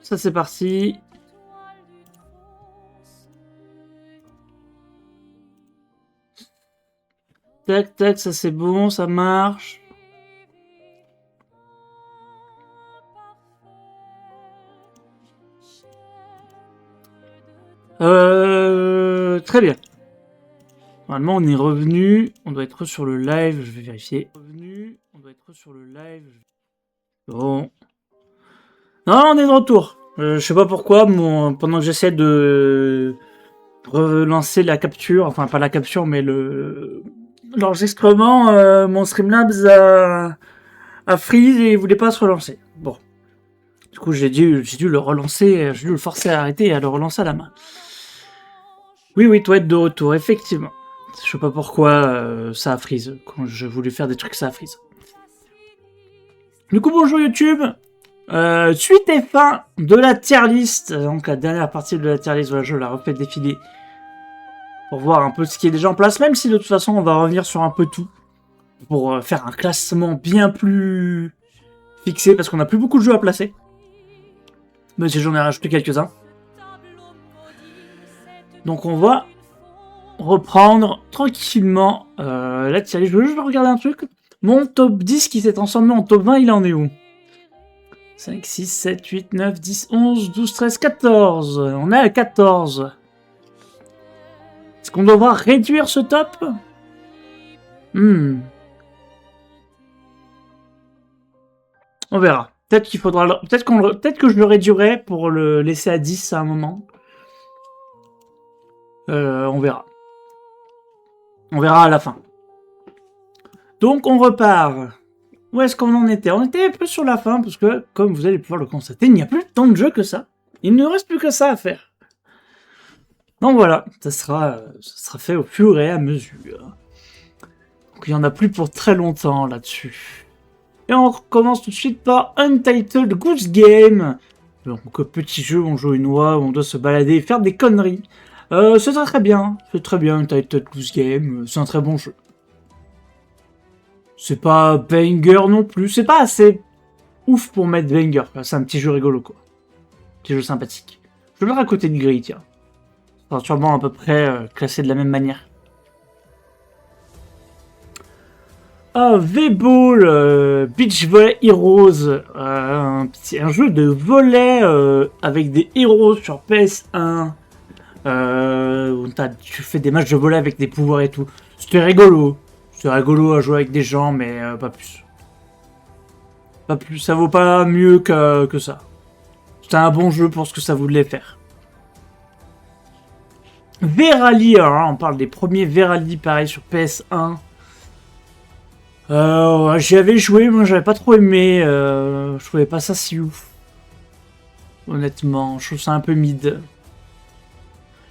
ça c'est parti. Tac, tac, ça c'est bon, ça marche. Très bien. Normalement, on est revenu. On doit être sur le live. Je vais vérifier. Revenu. On doit être sur le live. Bon. Non, on est de retour. Je sais pas pourquoi. Pendant que j'essaie de relancer la capture, enfin pas la capture, mais l'enregistrement, mon Streamlabs a freeze et il voulait pas se relancer. Bon. Du coup, j'ai dû le relancer, j'ai dû le forcer à arrêter et à le relancer à la main. Oui, toi être de retour, effectivement. Je sais pas pourquoi ça a freeze. Quand je voulais faire des trucs, ça a freeze. Du coup, bonjour YouTube. Suite et fin de la tier list. Donc la dernière partie de la tier list, voilà, je la refais défiler pour voir un peu ce qui est déjà en place. Même si de toute façon, on va revenir sur un peu tout. Pour faire un classement bien plus fixé. Parce qu'on n'a plus beaucoup de jeux à placer. Même si j'en ai rajouté quelques-uns. Donc on va reprendre tranquillement la tier list. Je veux juste regarder un truc. Mon top 10 qui s'est transformé en top 20, il en est où? 5, 6, 7, 8, 9, 10, 11, 12, 13, 14. On est à 14. Est-ce qu'on devra réduire ce top? On verra. Peut-être qu'il faudra... Peut-être que je le réduirai pour le laisser à 10 à un moment. On verra. On verra à la fin. Donc on repart. Où est-ce qu'on en était? On était un peu sur la fin, parce que, comme vous allez pouvoir le constater, il n'y a plus tant de jeux que ça. Il ne reste plus que ça à faire. Donc voilà, ça sera fait au fur et à mesure. Donc il n'y en a plus pour très longtemps là-dessus. Et on recommence tout de suite par Untitled Goose Game. Donc petit jeu, on joue une oie, on doit se balader et faire des conneries. C'est très bien, Untitled Goose Game, c'est un très bon jeu. C'est pas banger non plus, c'est pas assez ouf pour mettre banger, c'est un petit jeu rigolo quoi. Petit jeu sympathique. Je vais le mettre à côté de Gris, tiens. Ça sera sûrement à peu près classé de la même manière. V-Ball Beach Volley Heroes, un jeu de volley avec des héros sur PS1. Où tu fais des matchs de volley avec des pouvoirs et tout. C'était rigolo. C'est rigolo à jouer avec des gens, mais pas plus. Pas plus, ça vaut pas mieux que ça. C'était un bon jeu pour ce que ça voulait faire. V-Rally, alors on parle des premiers V-Rally pareil sur PS1. J'y avais joué, moi j'avais pas trop aimé. Je trouvais pas ça si ouf. Honnêtement, je trouve ça un peu mid.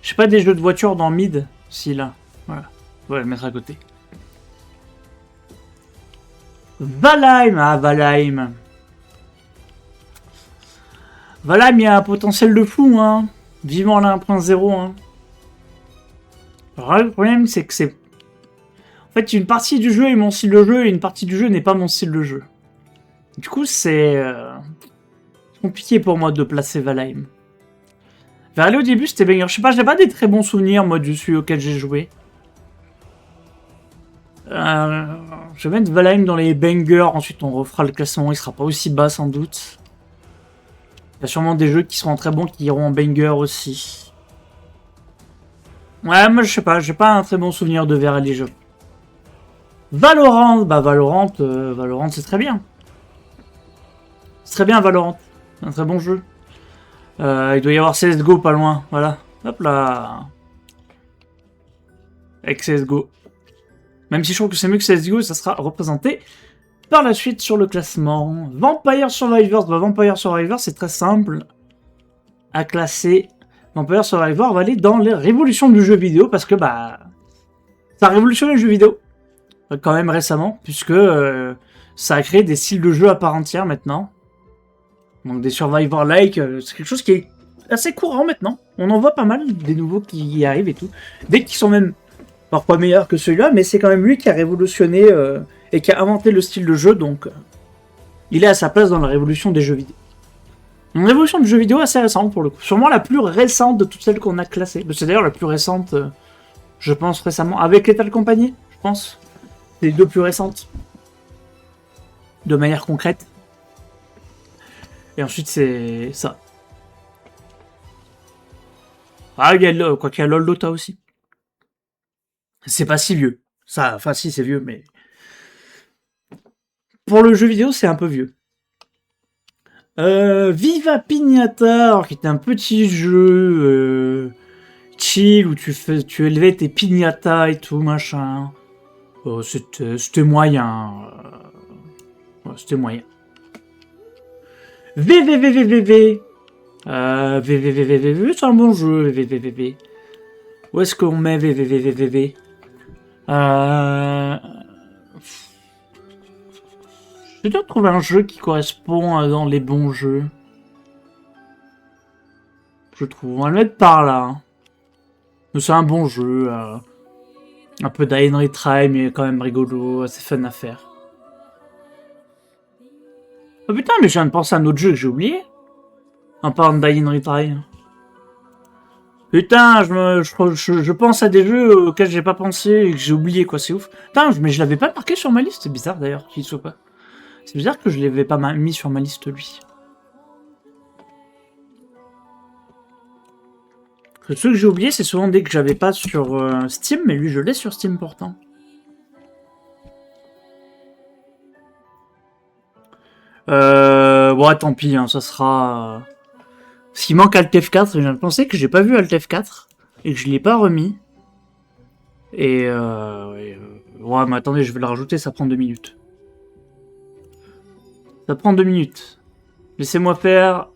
Je sais pas des jeux de voiture dans mid. Si là, voilà. On va le mettre à côté. Valheim, Valheim. Valheim, il y a un potentiel de fou, hein. Vivant la 1.0, hein. Alors, le problème, c'est que c'est... En fait, une partie du jeu est mon style de jeu et une partie du jeu n'est pas mon style de jeu. Du coup, c'est compliqué pour moi de placer Valheim. Vers au début, c'était banger. Je sais pas, j'ai pas des très bons souvenirs, moi, du celui auquel j'ai joué. Je vais mettre Valheim dans les bangers. Ensuite, on refera le classement. Il sera pas aussi bas, sans doute. Il y a sûrement des jeux qui seront très bons qui iront en banger aussi. Ouais, moi, je sais pas. J'ai pas un très bon souvenir de vers les jeux. Valorant. Bah, Valorant, c'est très bien. C'est très bien, Valorant. C'est un très bon jeu. Il doit y avoir CSGO pas loin. Voilà. Hop là. Avec CSGO. Même si je trouve que c'est mieux que CSGO, ça sera représenté par la suite sur le classement. Vampire Survivors. Bah, Vampire Survivors, c'est très simple à classer. Vampire Survivors va aller dans les révolutions du jeu vidéo parce que bah ça a révolutionné le jeu vidéo. Quand même récemment, puisque ça a créé des styles de jeu à part entière maintenant. Donc des Survivor-like, c'est quelque chose qui est assez courant maintenant. On en voit pas mal, des nouveaux qui y arrivent et tout. Des qui sont même parfois meilleurs que celui-là, mais c'est quand même lui qui a révolutionné et qui a inventé le style de jeu, donc il est à sa place dans la révolution des jeux vidéo. Une évolution du jeu vidéo assez récente pour le coup. Sûrement la plus récente de toutes celles qu'on a classées. C'est d'ailleurs la plus récente, je pense, récemment. Avec Lethal Company, je pense. C'est les deux plus récentes. De manière concrète. Et ensuite, c'est ça. Ah, il y a quoi qu'il y a LOL Dota aussi. C'est pas si vieux. Ça, enfin, si, c'est vieux, mais. Pour le jeu vidéo, c'est un peu vieux. Viva Pignata, alors, qui était un petit jeu chill où tu élevais tes piñatas et tout, machin. C'était moyen. Ouais, c'était moyen. VVVVVV. VVVVV, c'est un bon jeu, VVVVV. Où est-ce qu'on met VVVVV? Je dois trouver un jeu qui correspond dans les bons jeux. Je trouve. On va le mettre par là. Hein. C'est un bon jeu. Un peu Die and Retry, mais quand même rigolo. Assez fun à faire. Oh putain, mais je viens de penser à un autre jeu que j'ai oublié. En parlant de Die and Retry. Putain, je pense à des jeux auxquels j'ai pas pensé et que j'ai oublié, quoi. C'est ouf. Putain, mais je l'avais pas marqué sur ma liste. C'est bizarre d'ailleurs qu'il soit pas. C'est bizarre que je l'avais pas mis sur ma liste, lui. Ceux que j'ai oubliés, c'est souvent des que j'avais pas sur Steam, mais lui, je l'ai sur Steam pourtant. Ouais, tant pis, hein, ça sera... Parce qu'il manque Alt F4, je viens de penser que j'ai pas vu Alt F4, et que je l'ai pas remis. Et ouais, mais attendez, je vais le rajouter, ça prend 2 minutes. Ça prend 2 minutes. Laissez-moi faire.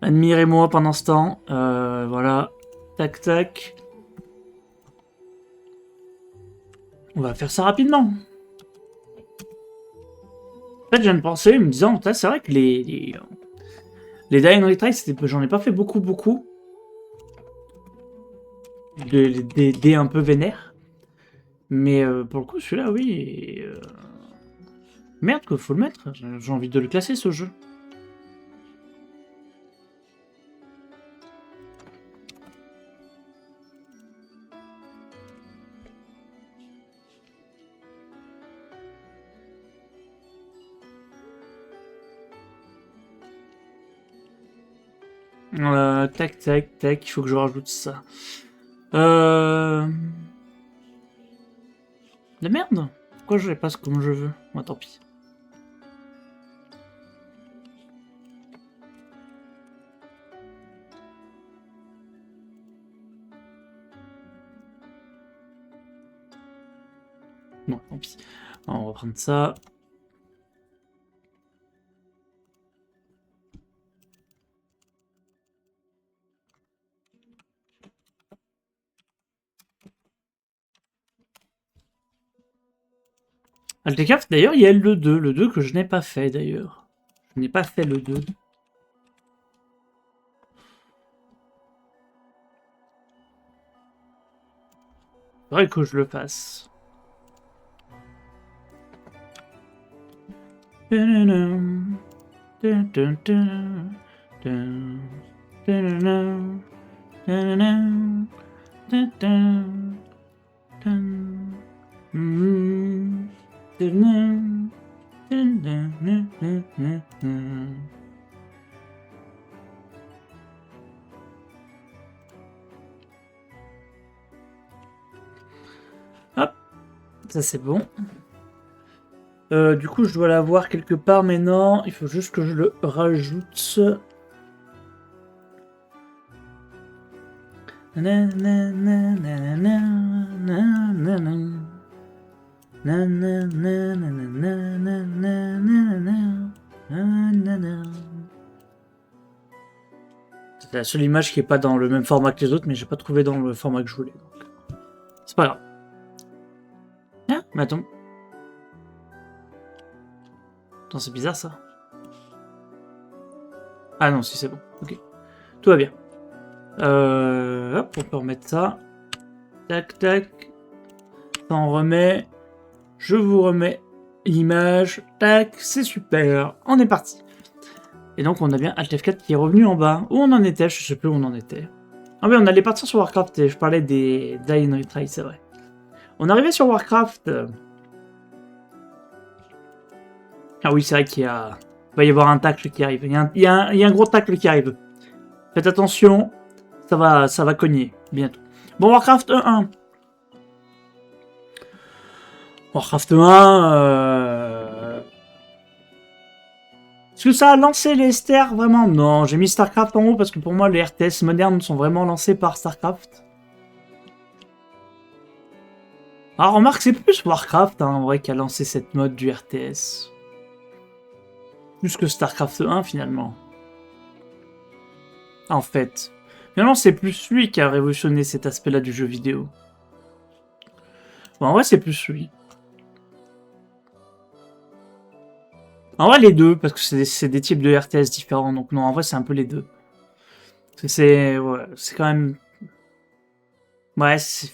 Admirez-moi pendant ce temps. Voilà. Tac, tac. On va faire ça rapidement. En fait, je viens de penser, me disant, c'est vrai que les Die and Retry, j'en ai pas fait beaucoup. Des un peu vénères. Mais pour le coup, celui-là, oui. Merde, qu'il faut le mettre. J'ai envie de le classer, ce jeu. Tac, tac, tac, il faut que je rajoute ça. La merde. Pourquoi je les passe comme je veux? Moi, tant pis. Bon, tant pis. On va prendre ça. Altecraft, d'ailleurs, il y a le 2. Le 2 que je n'ai pas fait, d'ailleurs. Je n'ai pas fait le 2. Faudrait que je le fasse. Hop, ça c'est bon. Du coup, je dois l'avoir quelque part, mais non, il faut juste que je le rajoute. C'est la seule image qui est pas dans le même format que les autres, mais j'ai pas trouvé dans le format que je voulais. C'est pas grave. Ah, mais attends. Attends, c'est bizarre ça. Ah non, si c'est bon. Ok. Tout va bien. Hop, on peut remettre ça. Tac, tac. Ça on remet. Je vous remets l'image. Tac, c'est super. On est parti. Et donc, on a bien Alt F4 qui est revenu en bas. Où on en était? Je sais plus où on en était. Ah oui, on allait partir sur Warcraft et je parlais des Die and Retry, c'est vrai. On arrivait sur Warcraft. Ah oui, c'est vrai qu'il va y avoir un tacle qui arrive. Il y a un gros tacle qui arrive. Faites attention, ça va cogner bientôt. Bon, Warcraft 1. Warcraft 1. Est-ce que ça a lancé les stars vraiment? Non, j'ai mis StarCraft en haut parce que pour moi, les RTS modernes sont vraiment lancés par StarCraft. Alors, remarque, c'est plus Warcraft, en vrai, qui a lancé cette mode du RTS. Plus que StarCraft 1, finalement. En fait. Finalement, c'est plus lui qui a révolutionné cet aspect-là du jeu vidéo. Bon, en vrai, c'est plus lui. En vrai, les deux, parce que c'est des types de RTS différents. Donc non, en vrai, c'est un peu les deux. C'est quand même... Ouais, c'est...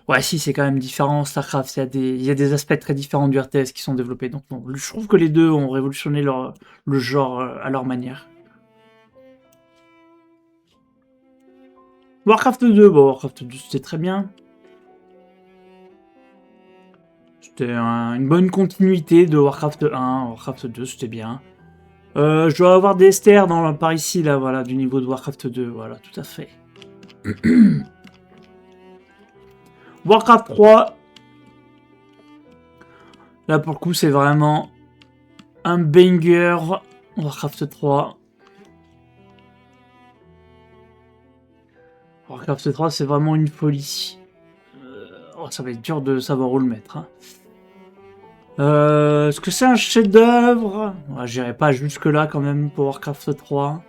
Ouais, si, c'est quand même différent. StarCraft, il y a des aspects très différents du RTS qui sont développés. Donc non, je trouve que les deux ont révolutionné le genre à leur manière. Warcraft 2, bon, Warcraft 2, c'était très bien. C'était une bonne continuité de Warcraft 1. Warcraft 2, c'était bien. Je dois avoir des STR par ici, là, voilà, du niveau de Warcraft 2, voilà, tout à fait. Warcraft 3. Là, pour le coup, c'est vraiment un banger. Warcraft 3. Warcraft 3, c'est vraiment une folie. Oh, ça va être dur de savoir où le mettre. Hein. Est-ce que c'est un chef-d'œuvre? Ouais, j'irai pas jusque-là quand même pour Warcraft 3.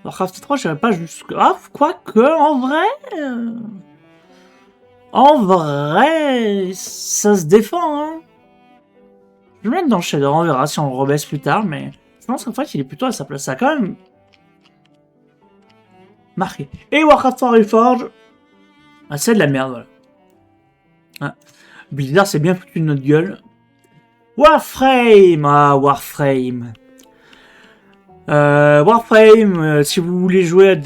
Warcraft 3, j'irai pas jusque... Ah, quoique, en vrai... En vrai, ça se défend, hein. Je vais le mettre dans le chef-d'œuvre, on verra si on le rebaisse plus tard, mais... Je pense qu'en fait, il est plutôt à sa place. Ça a quand même... marqué. Et Warcraft 3 Reforged... Ah, c'est de la merde, voilà. Ah. Blizzard, c'est bien foutu de notre gueule. Warframe! Ah, Warframe. Warframe, si vous voulez jouer à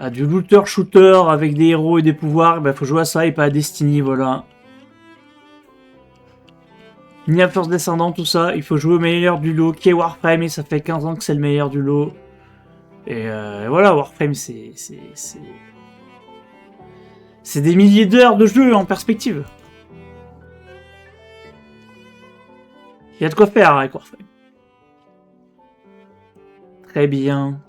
du looter-shooter avec des héros et des pouvoirs, il faut jouer à ça et pas à Destiny, voilà. Ni à Force Descendant, tout ça, il faut jouer au meilleur du lot, qui est Warframe, et ça fait 15 ans que c'est le meilleur du lot. Et voilà, Warframe, c'est des milliers d'heures de jeu en perspective. Il y a de quoi faire avec Warframe. Très bien.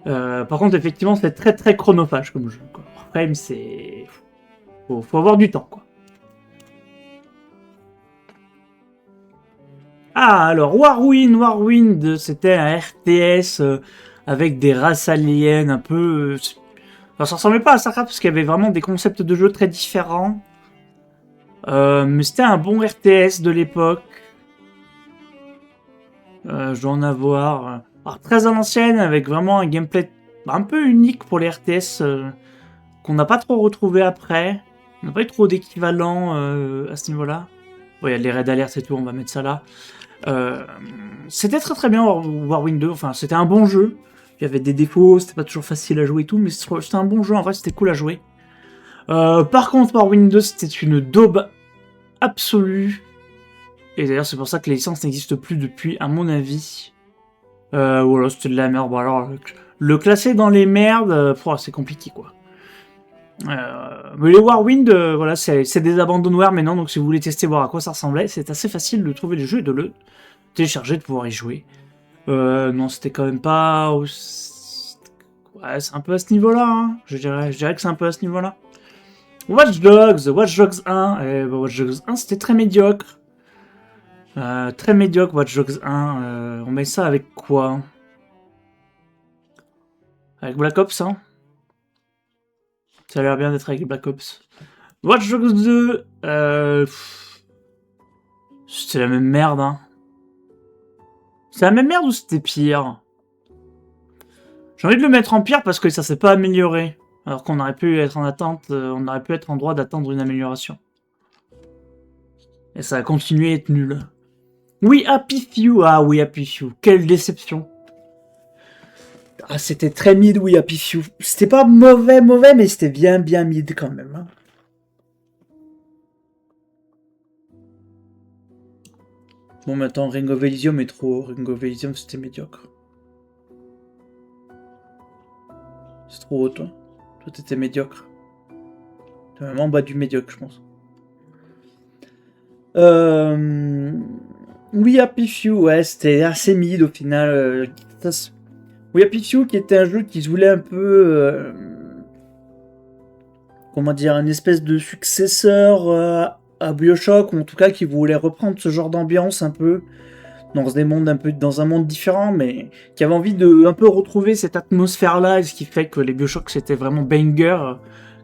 Par contre, effectivement, c'est très très chronophage comme jeu. Quoi. Warframe, c'est... Faut avoir du temps, quoi. Ah, alors, Warwind, c'était un RTS avec des races aliens un peu... Enfin, ça ressemblait pas à StarCraft parce qu'il y avait vraiment des concepts de jeu très différents. Mais c'était un bon RTS de l'époque. Je dois en avoir... Alors, très à l'ancienne, avec vraiment un gameplay un peu unique pour les RTS qu'on n'a pas trop retrouvé après. On n'a pas eu trop d'équivalent à ce niveau-là. Bon, il y a les raids alert et tout, on va mettre ça là. C'était très très bien Warwind 2, enfin c'était un bon jeu. Il y avait des défauts, c'était pas toujours facile à jouer et tout, mais c'était un bon jeu, en vrai c'était cool à jouer. Par contre, Warwind 2 c'était une daube absolue. Et d'ailleurs c'est pour ça que les licences n'existent plus depuis, à mon avis. Voilà, c'était de la merde. Bon alors, le classer dans les merdes, c'est compliqué quoi. Mais les Warwind, voilà, c'est des abandonware maintenant, donc si vous voulez tester, voir à quoi ça ressemblait, c'est assez facile de trouver le jeu et de le télécharger, de pouvoir y jouer. Non, c'était quand même pas... Ouais, c'est un peu à ce niveau-là, hein. Je dirais que c'est un peu à ce niveau-là. Watch Dogs 1. Watch Dogs 1, c'était très médiocre. Très médiocre, Watch Dogs 1. On met ça avec quoi? Avec Black Ops, hein. Ça a l'air bien d'être avec Black Ops. Watch Dogs 2, c'était la même merde, hein. C'est la même merde ou c'était pire? J'ai envie de le mettre en pire parce que ça s'est pas amélioré. Alors qu'on aurait pu être en attente, on aurait pu être en droit d'attendre une amélioration. Et ça a continué à être nul. Oui, Happy Few. Ah oui, Happy Few. Quelle déception. Ah, c'était très mid, oui, Happy Few. C'était pas mauvais, mais c'était bien mid quand même. Hein. Bon, maintenant, Ring of Elysium est trop haut. Ring of Elysium, c'était médiocre. C'est trop haut, toi. Toi, t'étais médiocre. T'es même en bas du médiocre, je pense. Oui, Happy Few, ouais, c'était assez mid au final. Oui, Happy Few qui était un jeu qui se voulait un peu... comment dire, une espèce de successeur à BioShock, ou en tout cas qui voulait reprendre ce genre d'ambiance un peu dans des mondes un peu dans un monde différent, mais qui avait envie de un peu retrouver cette atmosphère-là, et ce qui fait que les BioShock c'était vraiment banger,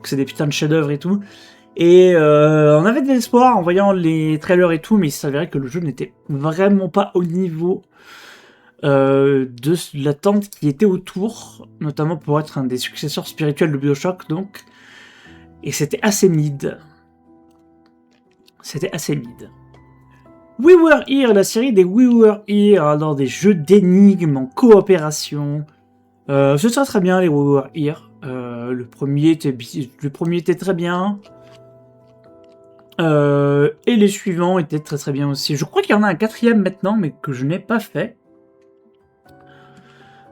que c'est des putains de chefs-d'œuvre et tout. Et on avait de l'espoir en voyant les trailers et tout, mais il s'avérait que le jeu n'était vraiment pas au niveau de l'attente qui était autour, notamment pour être un des successeurs spirituels de BioShock, donc. Et c'était assez mid. C'était assez mid. We Were Here, la série des We Were Here, alors des jeux d'énigmes en coopération. C'est très très bien les We Were Here. Le premier était très bien. Et les suivants étaient très très bien aussi. Je crois qu'il y en a un quatrième maintenant, mais que je n'ai pas fait.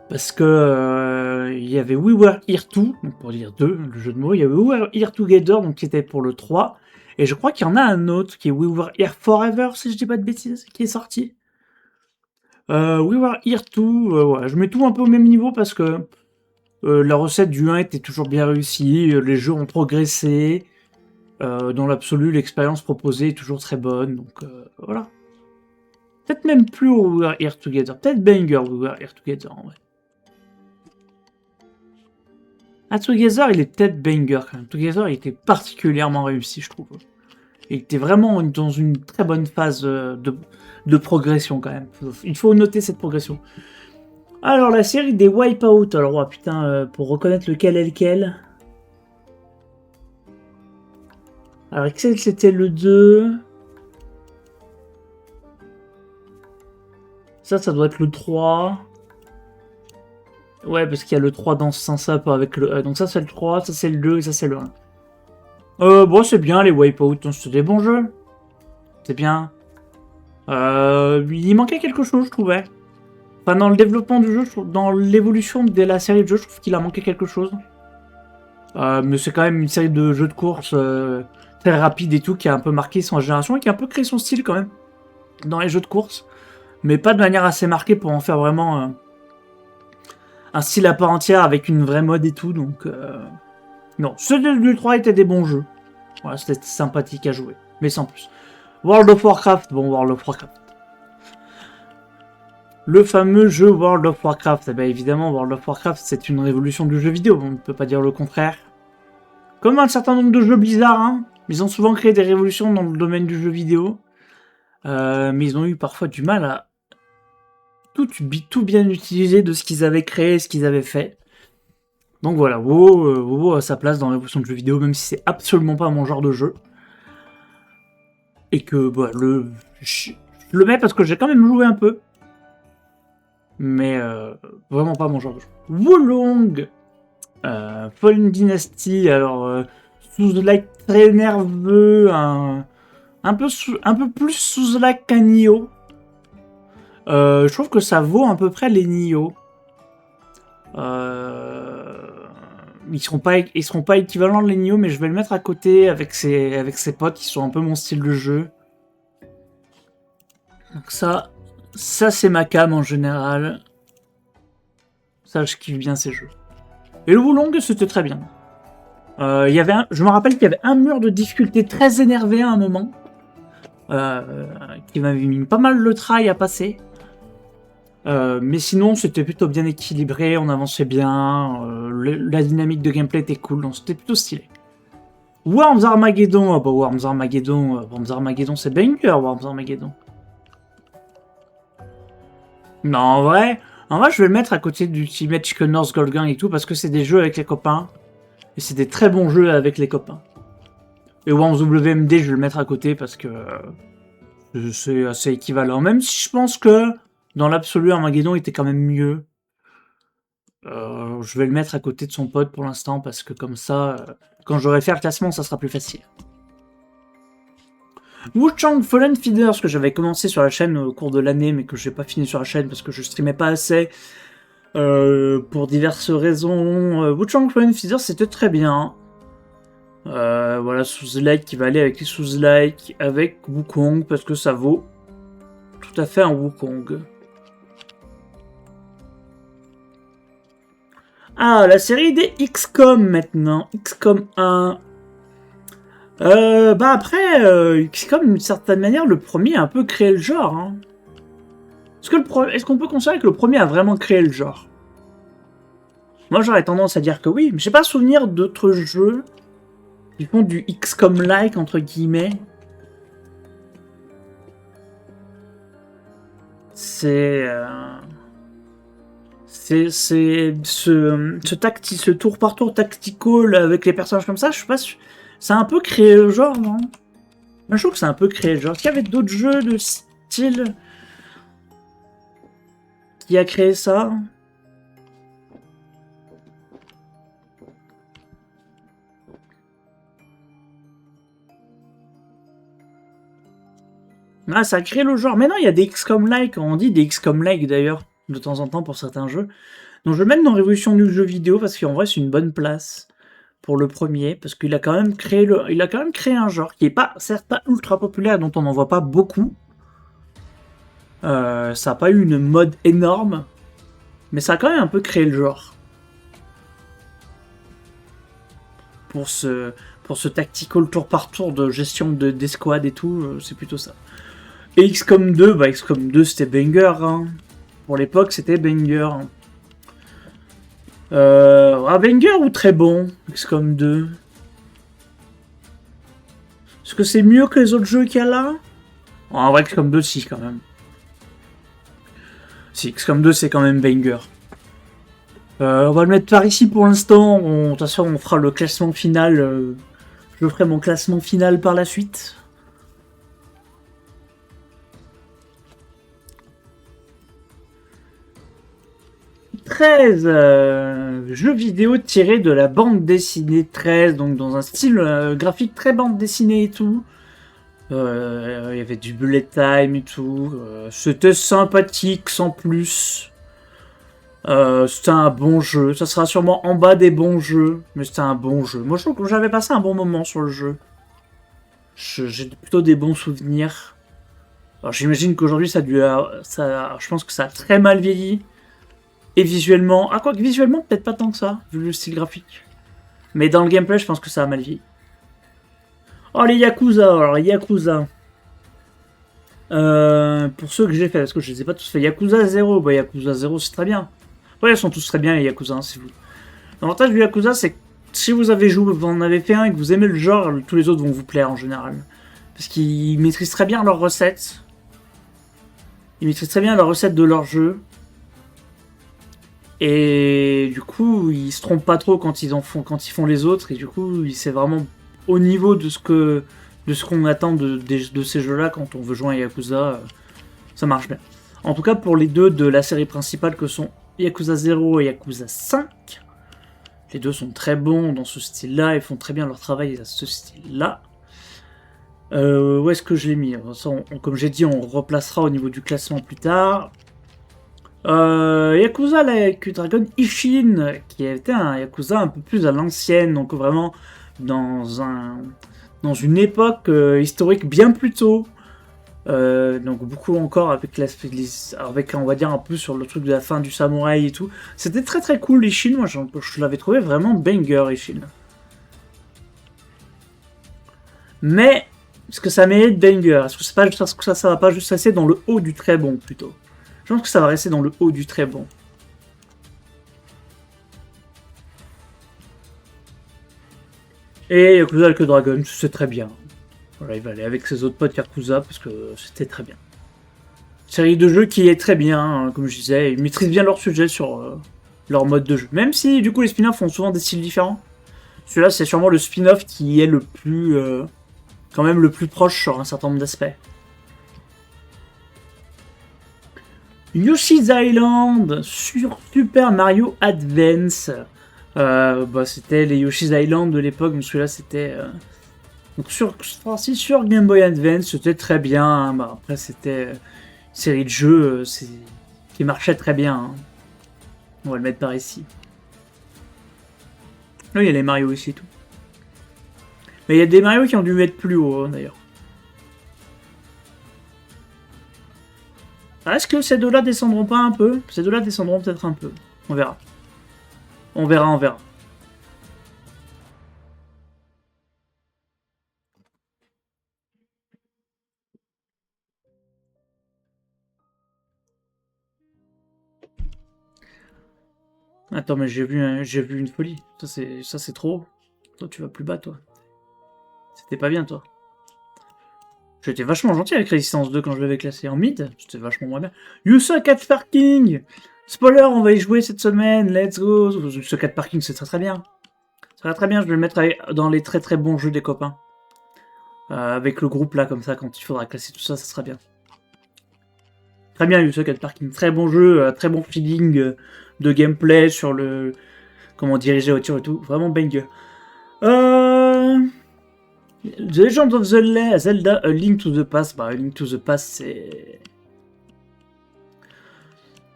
Parce que il y avait We Were Here 2, donc pour dire 2, le jeu de mots. Il y avait We Were Here Together, donc qui était pour le 3. Et je crois qu'il y en a un autre qui est We Were Here Forever, si je dis pas de bêtises, qui est sorti. We Were Here 2, ouais, je mets tout un peu au même niveau parce que la recette du 1 était toujours bien réussie, les jeux ont progressé. Dans l'absolu, l'expérience proposée est toujours très bonne, donc voilà. Peut-être même plus We Were Here Together, peut-être banger We Were Here Together en vrai. Ah, Together, il est peut-être banger quand même. Together, il était particulièrement réussi, je trouve. Il était vraiment dans une très bonne phase de progression quand même. Il faut noter cette progression. Alors, la série des Wipeout. Alors, oh, putain, pour reconnaître lequel est lequel. Alors, Excel, c'était le 2. Ça doit être le 3. Ouais, parce qu'il y a le 3 dans ce sens-là, pas avec le 1. Donc ça, c'est le 3, ça, c'est le 2, et ça, c'est le 1. Bon, c'est bien, les Wipeout. C'est des bons jeux. C'est bien. Il manquait quelque chose, je trouvais. Enfin, dans le développement du jeu, dans l'évolution de la série de jeux, je trouve qu'il a manqué quelque chose. Mais c'est quand même une série de jeux de course très rapide et tout, qui a un peu marqué son génération et qui a un peu créé son style quand même dans les jeux de course. Mais pas de manière assez marquée pour en faire vraiment un style à part entière avec une vraie mode et tout. Donc, non, ceux du 3 étaient des bons jeux. Voilà, c'était sympathique à jouer, mais sans plus. World of Warcraft, bon, World of Warcraft. Le fameux jeu World of Warcraft. Eh bien, évidemment, World of Warcraft, c'est une révolution du jeu vidéo, on ne peut pas dire le contraire. Comme un certain nombre de jeux Blizzard, hein, ils ont souvent créé des révolutions dans le domaine du jeu vidéo, mais ils ont eu parfois du mal à tout bien utiliser de ce qu'ils avaient créé, ce qu'ils avaient fait. Donc voilà, WoW a sa place dans l'évolution du jeu vidéo, même si c'est absolument pas mon genre de jeu. Et que bah, je le mets parce que j'ai quand même joué un peu. Mais vraiment pas mon genre de jeu. Wolong, Fallen Dynasty, alors sous-like très nerveux, un peu plus sous-like qu'un Nioh. Je trouve que ça vaut à peu près les Nioh. Ils seront pas équivalents les Nioh, mais je vais le mettre à côté avec ses potes qui sont un peu mon style de jeu. Donc ça c'est ma cam en général. Ça, je kiffe bien ces jeux. Et le Wolong, c'était très bien. Je me rappelle qu'il y avait un mur de difficulté très énervé à un moment. Qui m'avait mis pas mal le try à passer. Mais sinon, c'était plutôt bien équilibré, on avançait bien, la dynamique de gameplay était cool, donc c'était plutôt stylé. Worms Armageddon, bah Worms Armageddon c'est banger, Worms Armageddon. Non, en vrai, je vais le mettre à côté du Ultimate Chicken North Goldgang et tout, parce que c'est des jeux avec les copains, et c'est des très bons jeux avec les copains. Et Worms WMD, je vais le mettre à côté, parce que C'est assez équivalent. Même si je pense que dans l'absolu, Armageddon était quand même mieux. Je vais le mettre à côté de son pote pour l'instant parce que comme ça, quand j'aurai fait le classement, ça sera plus facile. Wuchang Fallen Feeders que j'avais commencé sur la chaîne au cours de l'année mais que j'ai pas fini sur la chaîne parce que je streamais pas assez pour diverses raisons. Wuchang Fallen Feeders c'était très bien. Voilà, Sous-like qui va aller avec les Sous-like avec Wukong parce que ça vaut tout à fait un Wukong. Ah, la série des XCOM maintenant. XCOM 1. Bah après, XCOM d'une certaine manière, le premier a un peu créé le genre. Hein. Est-ce qu'on peut considérer que le premier a vraiment créé le genre? Moi j'aurais tendance à dire que oui, mais j'ai pas souvenir d'autres jeux qui font du XCOM-like entre guillemets. C'est ce tour par tour tactical avec les personnages comme ça, je sais pas si ça a un peu créé le genre, non? Moi, je trouve que ça a un peu créé le genre. Est-ce qu'il y avait d'autres jeux de style qui a créé ça? Ah, ça a créé le genre. Mais non, il y a des XCOM-like, on dit des XCOM-like d'ailleurs, de temps en temps pour certains jeux. Donc je vais le mettre dans Révolution du jeu vidéo parce qu'en vrai c'est une bonne place pour le premier, parce qu'il a quand même créé un genre qui est pas, certes pas ultra populaire, dont on n'en voit pas beaucoup. Ça n'a pas eu une mode énorme, mais ça a quand même un peu créé le genre. Pour ce tactical tour par tour de gestion d'escouade et tout, c'est plutôt ça. Et XCOM 2, bah XCOM 2 c'était banger, hein. Pour l'époque c'était banger. Banger ou très bon, XCOM 2? Est-ce que c'est mieux que les autres jeux qu'il y a là? En vrai, XCOM 2, si, quand même. Si, XCOM 2, c'est quand même banger. On va le mettre par ici pour l'instant. De toute façon, on fera le classement final. Je ferai mon classement final par la suite. « 13 jeux vidéo tirés de la bande dessinée 13, donc dans un style graphique très bande dessinée et tout. Il y avait du bullet time et tout. C'était sympathique sans plus. C'était un bon jeu. Ça sera sûrement en bas des bons jeux, mais c'était un bon jeu. Moi, je trouve que j'avais passé un bon moment sur le jeu. J'ai plutôt des bons souvenirs. Alors, j'imagine qu'aujourd'hui, je pense que ça a très mal vieilli. Et visuellement... Ah, quoi que visuellement, peut-être pas tant que ça, vu le style graphique. Mais dans le gameplay, je pense que ça a mal vieilli. Oh, les Yakuza, alors, les Yakuza. Pour ceux que j'ai fait, parce que je les ai pas tous fait. Yakuza 0, bah Yakuza 0, c'est très bien. Ouais, ils sont tous très bien, les Yakuza, hein, c'est vous. L'avantage du Yakuza, c'est que si vous avez joué, vous en avez fait un et que vous aimez le genre, tous les autres vont vous plaire en général. Parce qu'ils maîtrisent très bien leurs recettes. Ils maîtrisent très bien leurs recettes de leur jeu. Et du coup, ils se trompent pas trop quand ils font les autres. Et du coup, c'est vraiment au niveau de ce qu'on attend de ces jeux-là quand on veut jouer à Yakuza. Ça marche bien. En tout cas, pour les deux de la série principale que sont Yakuza 0 et Yakuza 5, les deux sont très bons dans ce style-là. Ils font très bien leur travail à ce style-là. Où est-ce que je l'ai mis? Comme j'ai dit, on replacera au niveau du classement plus tard. Yakuza Like Dragon Ishin, qui était un Yakuza un peu plus à l'ancienne, donc vraiment dans une époque historique bien plus tôt. Donc beaucoup encore avec on va dire un peu sur le truc de la fin du samouraï et tout. C'était très très cool Ishin, moi je l'avais trouvé vraiment banger Ishin. Mais est-ce que ça mérite banger? Est-ce que ça va pas juste rester dans le haut du très bon plutôt? Je pense que ça va rester dans le haut du très bon. Et Yakuza Like a Dragon, c'est très bien. Voilà, il va aller avec ses autres potes Yakuza parce que c'était très bien. Série de jeux qui est très bien, hein, comme je disais. Ils maîtrisent bien leur sujet sur leur mode de jeu. Même si, du coup, les spin-offs font souvent des styles différents. Celui-là, c'est sûrement le spin-off qui est le plus... quand même le plus proche sur un certain nombre d'aspects. Yoshi's Island sur Super Mario Advance. C'était les Yoshi's Island de l'époque, mais celui-là c'était donc sur Game Boy Advance, c'était très bien. Hein. Après c'était une série de jeux qui marchait très bien. Hein. On va le mettre par ici. Là il y a les Mario aussi et tout. Mais il y a des Mario qui ont dû mettre plus haut d'ailleurs. Est-ce que ces deux-là descendront pas un peu? Ces deux-là descendront peut-être un peu. On verra. On verra. Attends, mais j'ai vu une folie. Ça c'est trop. Toi tu vas plus bas toi. C'était pas bien toi. J'étais vachement gentil avec Résistance 2 quand je l'avais classé en mid. C'était vachement moins bien. You suck at parking. Spoiler, on va y jouer cette semaine. Let's go. You suck at parking, c'est très bien. Ça va très bien, je vais le mettre dans les très très bons jeux des copains. Avec le groupe là, comme ça, quand il faudra classer tout ça, ça sera bien. Très bien, You suck at parking. Très bon jeu, très bon feeling de gameplay sur le... Comment diriger la voiture et tout. Vraiment banger. The Legend of Zelda A Link to the Past. A Link to the Past,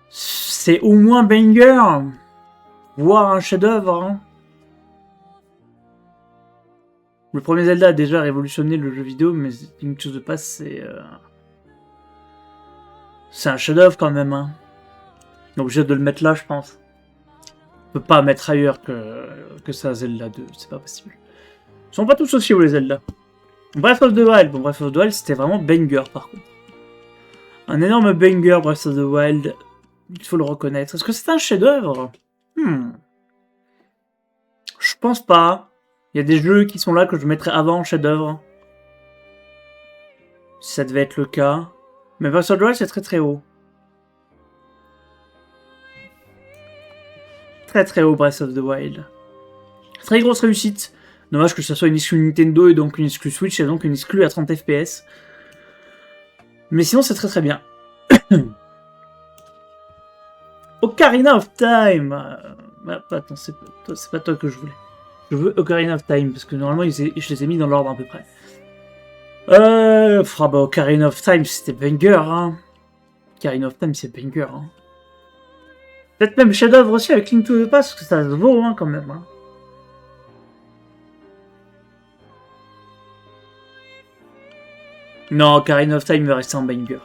c'est au moins banger, voire un chef-d'œuvre. Hein. Le premier Zelda a déjà révolutionné le jeu vidéo, mais Link to the Past, c'est un chef-d'œuvre quand même. Hein. Donc obligé de le mettre là, je pense. On peut pas mettre ailleurs que ça Zelda 2, c'est pas possible. Ils sont pas tous aussi hauts les Zelda. Breath of the Wild. Bon, Breath of the Wild, c'était vraiment banger par contre. Un énorme banger, Breath of the Wild. Il faut le reconnaître. Est-ce que c'est un chef-d'œuvre? Je pense pas. Il y a des jeux qui sont là que je mettrais avant chef-d'œuvre. Si ça devait être le cas. Mais Breath of the Wild, c'est très très haut. Très très haut, Breath of the Wild. Très grosse réussite. Dommage que ça soit une exclue Nintendo et donc une exclue Switch et donc une exclue à 30 FPS. Mais sinon, c'est très très bien. Ocarina of Time. Attends, c'est pas toi que je voulais. Je veux Ocarina of Time, parce que normalement, je les ai mis dans l'ordre à peu près. Ocarina of Time, c'était banger, hein. Ocarina of Time, c'est banger, hein. Peut-être même chef-d'œuvre aussi avec Link to the Past, parce que ça se vaut, hein, quand même, hein. Non, Ocarina of Time va rester en banger.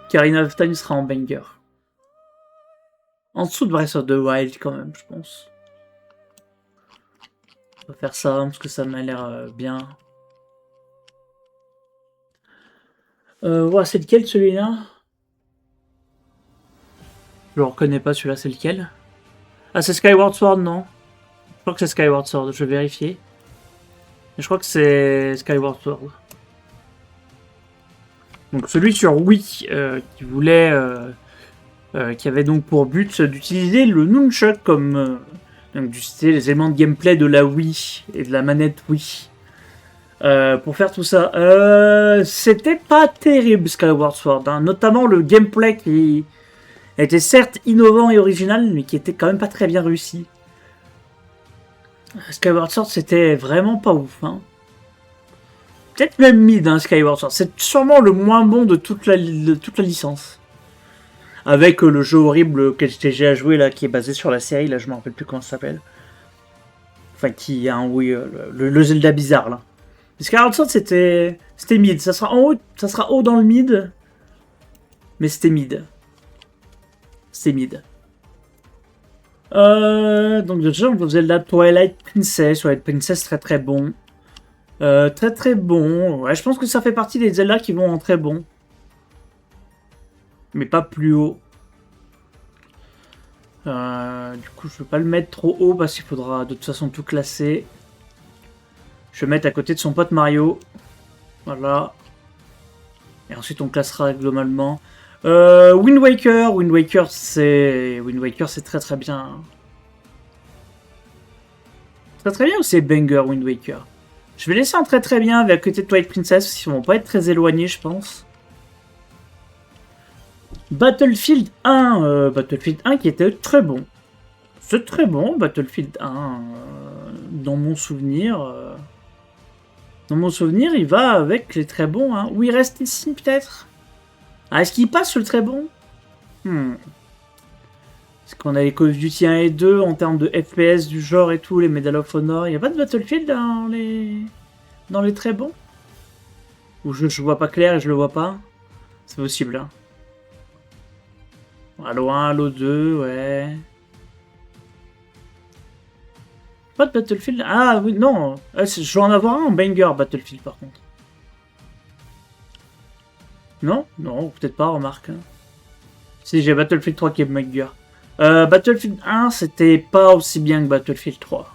Ocarina of Time sera en banger. En dessous de Breath of the Wild, quand même, je pense. On va faire ça, parce que ça m'a l'air bien. Ouais, c'est lequel, celui-là? Je le reconnais pas, celui-là, c'est lequel? Ah, c'est Skyward Sword, non? Je crois que c'est Skyward Sword, je vais vérifier. Mais je crois que c'est Skyward Sword. Donc celui sur Wii, qui voulait... qui avait donc pour but d'utiliser le Nunchuk comme... donc d'utiliser les éléments de gameplay de la Wii et de la manette Wii. Pour faire tout ça. C'était pas terrible Skyward Sword, hein. Notamment le gameplay qui était certes innovant et original, mais qui était quand même pas très bien réussi. Skyward Sword, c'était vraiment pas ouf. Hein. Peut-être même mid, hein, Skyward Sword. C'est sûrement le moins bon de toute la licence. Avec le jeu horrible que j'ai à jouer là, qui est basé sur la série, là je me rappelle plus comment ça s'appelle. Enfin, qui a oui, le Zelda bizarre là. Skyward Sword c'était mid, ça sera en haut, ça sera haut dans le mid, mais c'était mid. C'est mid. Donc déjà on faisait la Twilight Princess, très très bon. Très très bon. Ouais, je pense que ça fait partie des Zelda qui vont en très bon. Mais pas plus haut. Du coup je peux pas le mettre trop haut parce qu'il faudra de toute façon tout classer. Je vais mettre à côté de son pote Mario. Voilà. Et ensuite on classera globalement. Wind Waker c'est très très bien. Très très bien ou c'est banger Wind Waker? Je vais laisser en très très bien avec côté de Twilight Princess, parce qu'ils vont pas être très éloignés je pense. Battlefield 1, Battlefield 1 qui était très bon. C'est très bon, Battlefield 1. Dans mon souvenir... Dans mon souvenir, il va avec les très bons. Hein. Ou il reste ici, peut-être. Ah, est-ce qu'il passe le très bon? Est-ce qu'on a les Call of Duty 1 et 2 en termes de FPS du genre et tout, les Medal of Honor? Il n'y a pas de Battlefield dans les très bons? Ou je vois pas clair et je le vois pas? C'est possible, hein. Halo 1, Halo 2, ouais. Pas de Battlefield? Ah oui, non. Je vais en avoir un en banger, Battlefield, par contre. Non? Non, peut-être pas, remarque. Si, j'ai Battlefield 3 qui est banger. Battlefield 1, c'était pas aussi bien que Battlefield 3.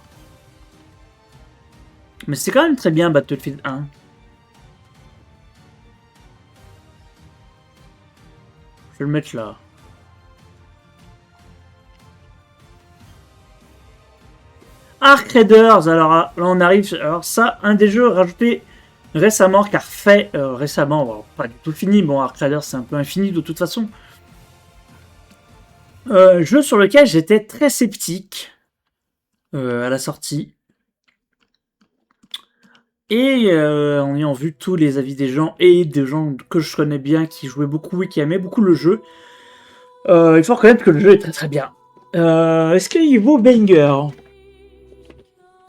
Mais c'est quand même très bien, Battlefield 1. Je vais le mettre là. Arc Raiders, alors là on arrive, alors ça, un des jeux rajoutés récemment, car fait récemment, bon, pas du tout fini, bon Arc Raiders c'est un peu infini de toute façon. Jeu sur lequel j'étais très sceptique à la sortie. Et en ayant vu tous les avis des gens, et des gens que je connais bien, qui jouaient beaucoup et qui aimaient beaucoup le jeu, il faut reconnaître que le jeu est très très bien. Est-ce qu'il vaut banger?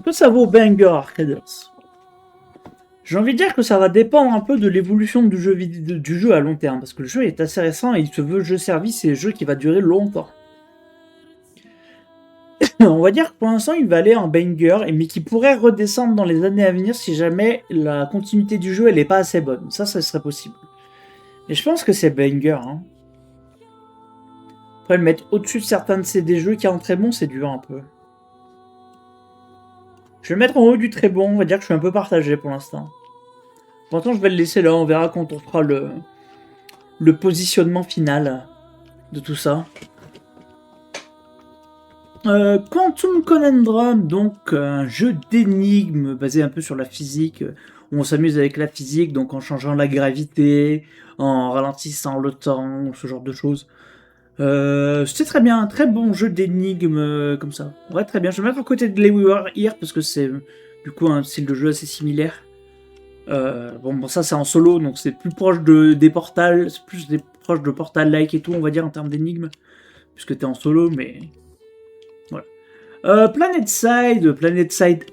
Que ça vaut banger Arcaders? J'ai envie de dire que ça va dépendre un peu de l'évolution du jeu à long terme, parce que le jeu est assez récent et il se veut jeu service et jeu qui va durer longtemps. On va dire que pour l'instant il va aller en banger, mais qui pourrait redescendre dans les années à venir si jamais la continuité du jeu elle est pas assez bonne. Ça serait possible. Et je pense que c'est banger. Hein. Après le mettre au-dessus de certains de ces des jeux qui rendent très bon, c'est dur un peu. Je vais le mettre en haut du très bon, on va dire que je suis un peu partagé pour l'instant. Pourtant, je vais le laisser là, on verra quand on fera le positionnement final de tout ça. Quantum Conundrum, donc un jeu d'énigmes basé un peu sur la physique, où on s'amuse avec la physique, donc en changeant la gravité, en ralentissant le temps, ce genre de choses. C'est très bien, un très bon jeu d'énigmes comme ça. Ouais, très bien. Je vais mettre à côté de Les We Were Here parce que c'est du coup un style de jeu assez similaire. Bon, ça c'est en solo, donc c'est plus proche des Portal, c'est plus proche de Portal-like et tout, on va dire en termes d'énigmes, puisque t'es en solo, mais voilà. PlanetSide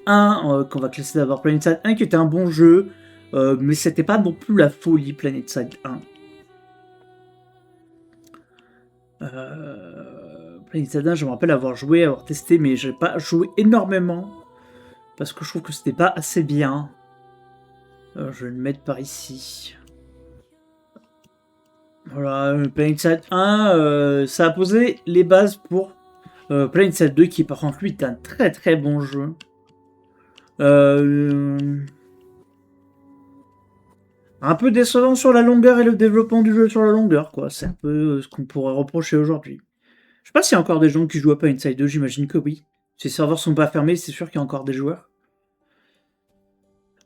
1, qu'on va classer d'abord PlanetSide 1, qui était un bon jeu, mais c'était pas non plus la folie PlanetSide 1. PlanetSide 1, je me rappelle avoir joué, avoir testé, mais j'ai pas joué énormément, parce que je trouve que c'était pas assez bien. Je vais le mettre par ici. Voilà, PlanetSide 1, ça a posé les bases pour PlanetSide 2, qui par contre lui est un très très bon jeu. Un peu décevant sur la longueur et le développement du jeu sur la longueur, quoi. C'est un peu ce qu'on pourrait reprocher aujourd'hui. Je sais pas s'il y a encore des gens qui jouent à PlanetSide 2, j'imagine que oui. Si les serveurs sont pas fermés, c'est sûr qu'il y a encore des joueurs.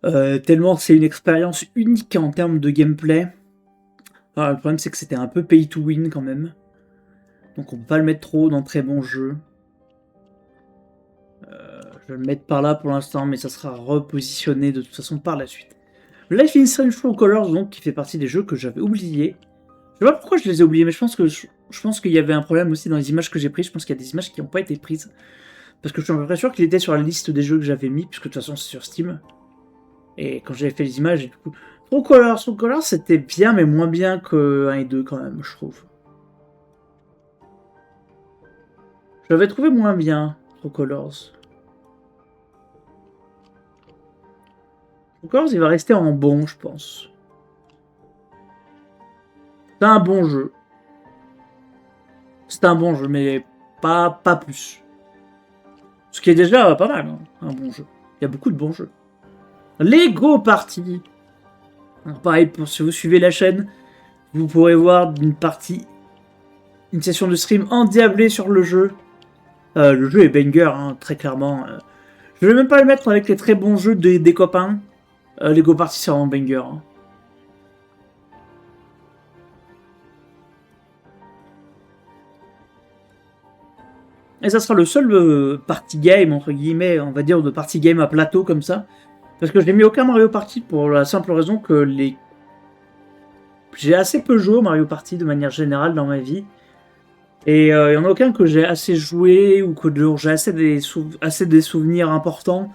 Tellement c'est une expérience unique en termes de gameplay. Alors, le problème c'est que c'était un peu pay to win quand même. Donc on peut pas le mettre trop dans très bons jeux. Je vais le mettre par là pour l'instant, mais ça sera repositionné de toute façon par la suite. Life in Strange True Colors, donc, qui fait partie des jeux que j'avais oubliés. Je sais pas pourquoi je les ai oubliés, mais je pense qu'il y avait un problème aussi dans les images que j'ai prises. Je pense qu'il y a des images qui n'ont pas été prises. Parce que je suis à peu près sûr qu'il était sur la liste des jeux que j'avais mis, puisque de toute façon c'est sur Steam. Et quand j'avais fait les images, et du coup... True Colors, c'était bien, mais moins bien que 1 et 2 quand même, je trouve. Je l'avais trouvé moins bien, True Colors. True Colors, il va rester en bon, je pense. C'est un bon jeu. C'est un bon jeu, mais pas plus. Ce qui est déjà pas mal, hein, un bon jeu. Il y a beaucoup de bons jeux. Lego Party. Alors pareil, si vous suivez la chaîne, vous pourrez voir une session de stream endiablée sur le jeu. Le jeu est banger, hein, très clairement. Je vais même pas le mettre avec les très bons jeux des copains. Lego Party, c'est vraiment banger. Hein. Et ça sera le seul party game, entre guillemets, on va dire, de party game à plateau comme ça. Parce que je n'ai mis aucun Mario Party pour la simple raison que j'ai assez peu joué au Mario Party de manière générale dans ma vie. Et il n'y en a aucun que j'ai assez joué ou que j'ai assez des souvenirs importants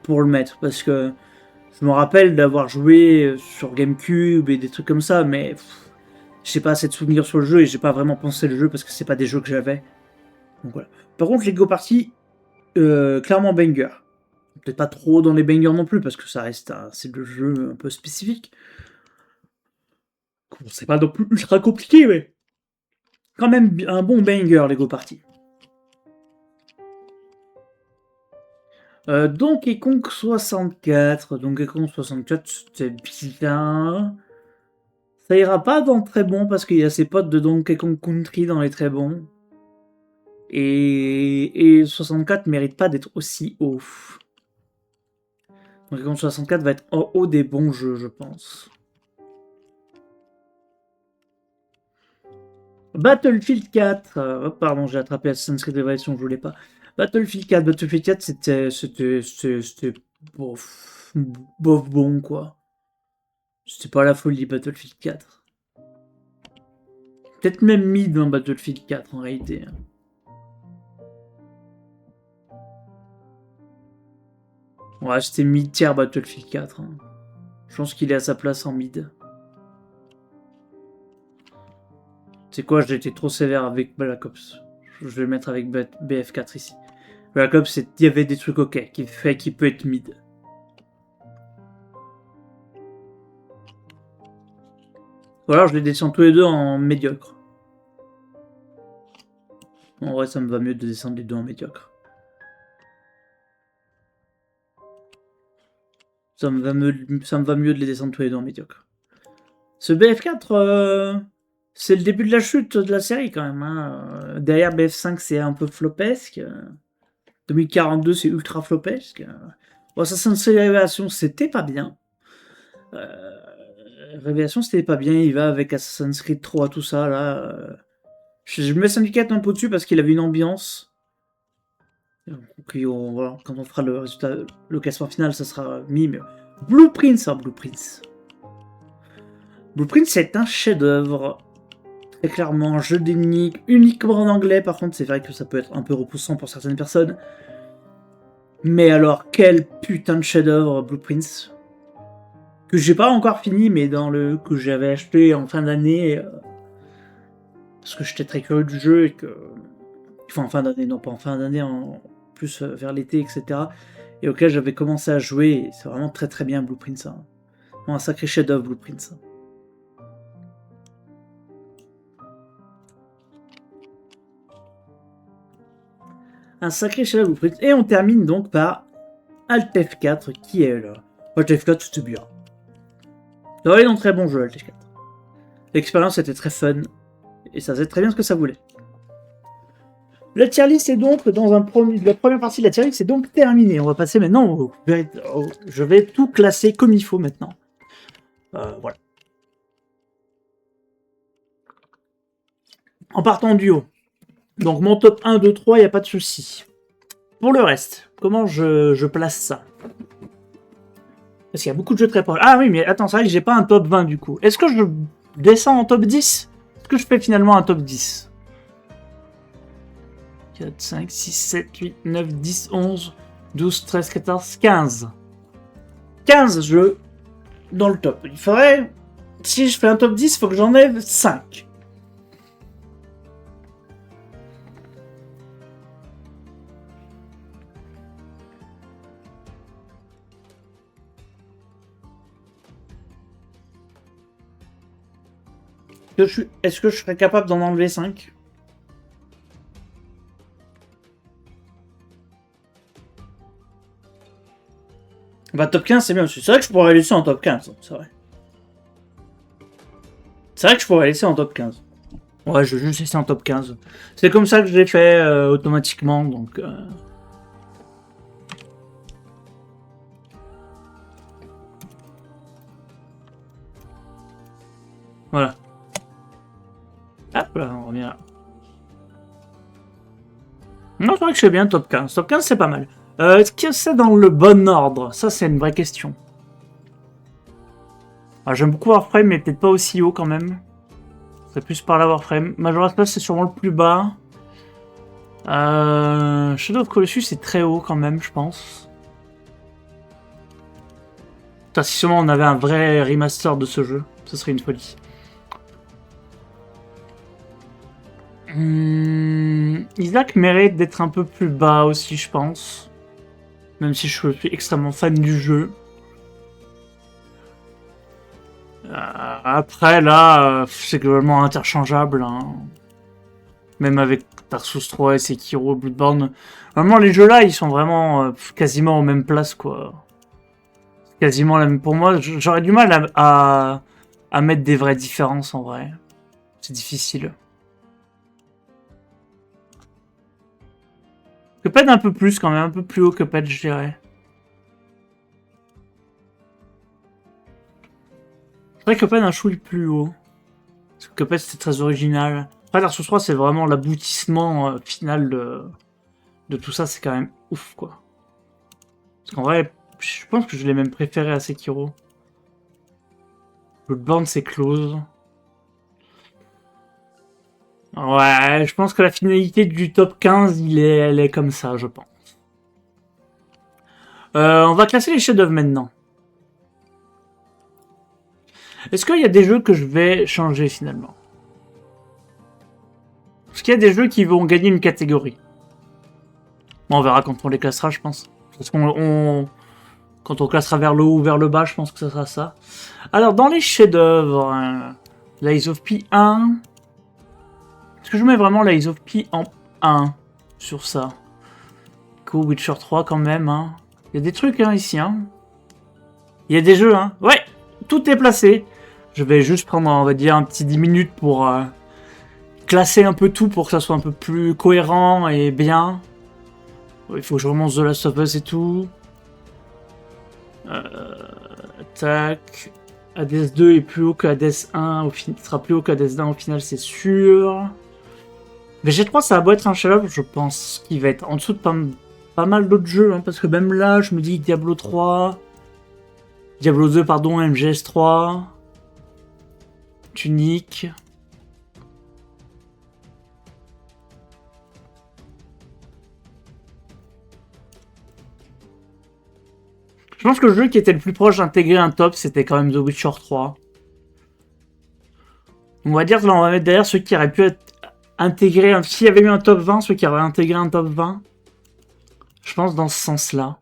pour le mettre. Parce que je me rappelle d'avoir joué sur GameCube et des trucs comme ça, mais j'ai pas assez de souvenirs sur le jeu et j'ai pas vraiment pensé le jeu parce que c'est pas des jeux que j'avais. Donc voilà. Par contre, Lego Party, clairement banger. Peut-être pas trop dans les bangers non plus parce que ça reste c'est le jeu un peu spécifique. Bon, c'est pas non plus ultra compliqué, mais quand même un bon banger Lego Party. Donkey Kong 64. Donkey Kong 64, c'était bien. Ça ira pas dans très bon parce qu'il y a ses potes de Donkey Kong Country dans les très bons. Et 64 mérite pas d'être aussi haut. Donkey Kong 64 va être en haut des bons jeux, je pense. Battlefield 4. Oh, pardon, j'ai attrapé Assassin's Creed Révélation, je voulais pas. Battlefield 4, Battlefield 4, c'était bof, bof bon, quoi. C'était pas la folie, Battlefield 4. Peut-être même mid dans Battlefield 4, en réalité. Ouais, c'était mid-tier Battlefield 4. Hein. Je pense qu'il est à sa place en mid. C'est quoi, j'ai été trop sévère avec Black Ops. Je vais le mettre avec BF4 ici. Black Ops, il y avait des trucs ok, qui peut être mid. Ou alors je les descends tous les deux en médiocre. En vrai, ça me va mieux de descendre les deux en médiocre. Ça me va mieux de les descendre tous les deux en médiocre. Ce BF4, c'est le début de la chute de la série quand même. Hein. Derrière BF5, c'est un peu flopesque. 2042, c'est ultra flopesque. Bon, Assassin's Creed Révélation, c'était pas bien. Révélation, c'était pas bien. Il va avec Assassin's Creed 3, tout ça, là. Je mets Syndicate un peu dessus parce qu'il avait une ambiance. Puis voilà, quand on fera le résultat, le classement final, ça sera mis. Mais... Blueprints, hein, Blueprints. Blueprints, c'est un chef-d'œuvre. Très clairement, un jeu d'énigmes uniquement en anglais. Par contre, c'est vrai que ça peut être un peu repoussant pour certaines personnes. Mais alors, quel putain de chef-d'œuvre, Blueprints. Que j'ai pas encore fini, mais que j'avais acheté en fin d'année. Parce que j'étais très curieux du jeu et que. Enfin, en fin d'année, non pas en fin d'année, en plus vers l'été, etc. Et auquel j'avais commencé à jouer. Et c'est vraiment très très bien, Blueprints. Hein. Un sacré chef-d'œuvre, Blueprints. Un sacré chef-d'œuvre, Blueprints. Et on termine donc par Alt F4 qui est là. Alt F4, c'était bien. Ça va aller dans très bon jeu, Alt F4. L'expérience était très fun. Et ça faisait très bien ce que ça voulait. La tier list est donc la première partie de la tier list est donc terminée. On va passer maintenant je vais tout classer comme il faut maintenant. Voilà. En partant du haut. Donc mon top 1, 2, 3, il n'y a pas de souci. Pour le reste, comment je place ça? Parce qu'il y a beaucoup de jeux très proches. Ah oui, mais attends, c'est vrai que j'ai pas un top 20 du coup. Est-ce que je descends en top 10? Est-ce que je fais finalement un top 10? 4, 5, 6, 7, 8, 9, 10, 11, 12, 13, 14, 15. 15 jeux dans le top. Il faudrait... Si je fais un top 10, il faut que j'enlève 5. Est-ce que je serais capable d'en enlever 5? Bah top 15 c'est bien aussi. C'est vrai que je pourrais laisser en top 15, c'est vrai. C'est vrai que je pourrais laisser en top 15. Ouais, je vais juste laisser en top 15. C'est comme ça que je l'ai fait automatiquement, donc... Voilà. Hop là, on revient là. Non, c'est vrai que c'est bien top 15. Top 15, c'est pas mal. Est-ce que c'est dans le bon ordre? Ça, c'est une vraie question. Alors, j'aime beaucoup Warframe, mais peut-être pas aussi haut quand même. C'est plus par là Warframe. Majora's Mask, c'est sûrement le plus bas. Shadow of Colossus, c'est très haut quand même, je pense. Putain, si seulement on avait un vrai remaster de ce jeu, ce serait une folie. Isaac mérite d'être un peu plus bas aussi, je pense. Même si je suis extrêmement fan du jeu. Après, là, c'est globalement interchangeable. Hein. Même avec Dark Souls 3 et Sekiro, Bloodborne. Vraiment, les jeux là, ils sont vraiment quasiment aux mêmes places, quoi. Quasiment la même. Pour moi, j'aurais du mal à mettre des vraies différences en vrai. C'est difficile. Cuphead un peu plus quand même, un peu plus haut que Cuphead, je dirais. C'est vrai que Cuphead un chouille plus haut. Parce que Cuphead c'était très original. Après Dark Souls 3 c'est vraiment l'aboutissement final de tout ça, c'est quand même ouf quoi. Parce qu'en vrai, je pense que je l'ai même préféré à Sekiro. Bloodborne c'est close. Ouais, je pense que la finalité du top 15, elle est comme ça, je pense. On va classer les chefs-d'œuvre maintenant. Est-ce qu'il y a des jeux que je vais changer finalement? Est-ce qu'il y a des jeux qui vont gagner une catégorie? Bon, on verra quand on les classera, je pense. Parce quand on classera vers le haut ou vers le bas, je pense que ça sera ça. Alors, dans les chefs-d'œuvre, Lies of P 1. Est-ce que je mets vraiment Lies of P en 1 sur ça? Cool, Witcher 3 quand même. Hein. Il y a des trucs hein, ici. Hein. Il y a des jeux. Hein. Ouais, tout est placé. Je vais juste prendre, on va dire, un petit 10 minutes pour classer un peu tout pour que ça soit un peu plus cohérent et bien. Il faut que je remonte The Last of Us et tout. Tac. Hades 2 est plus haut que Hades 1. Sera plus haut que Hades 1 au final, c'est sûr. VG3, ça va beau être un chef-d'œuvre, je pense qu'il va être en dessous de pas mal d'autres jeux. Hein, parce que même là, je me dis Diablo 3. Diablo 2, pardon, MGS 3. Tunic. Je pense que le jeu qui était le plus proche d'intégrer un top, c'était quand même The Witcher 3. On va dire que là, on va mettre derrière ceux qui auraient pu être intégrés. S'il y avait eu un top 20, ceux qui auraient intégré un top 20. Je pense dans ce sens-là.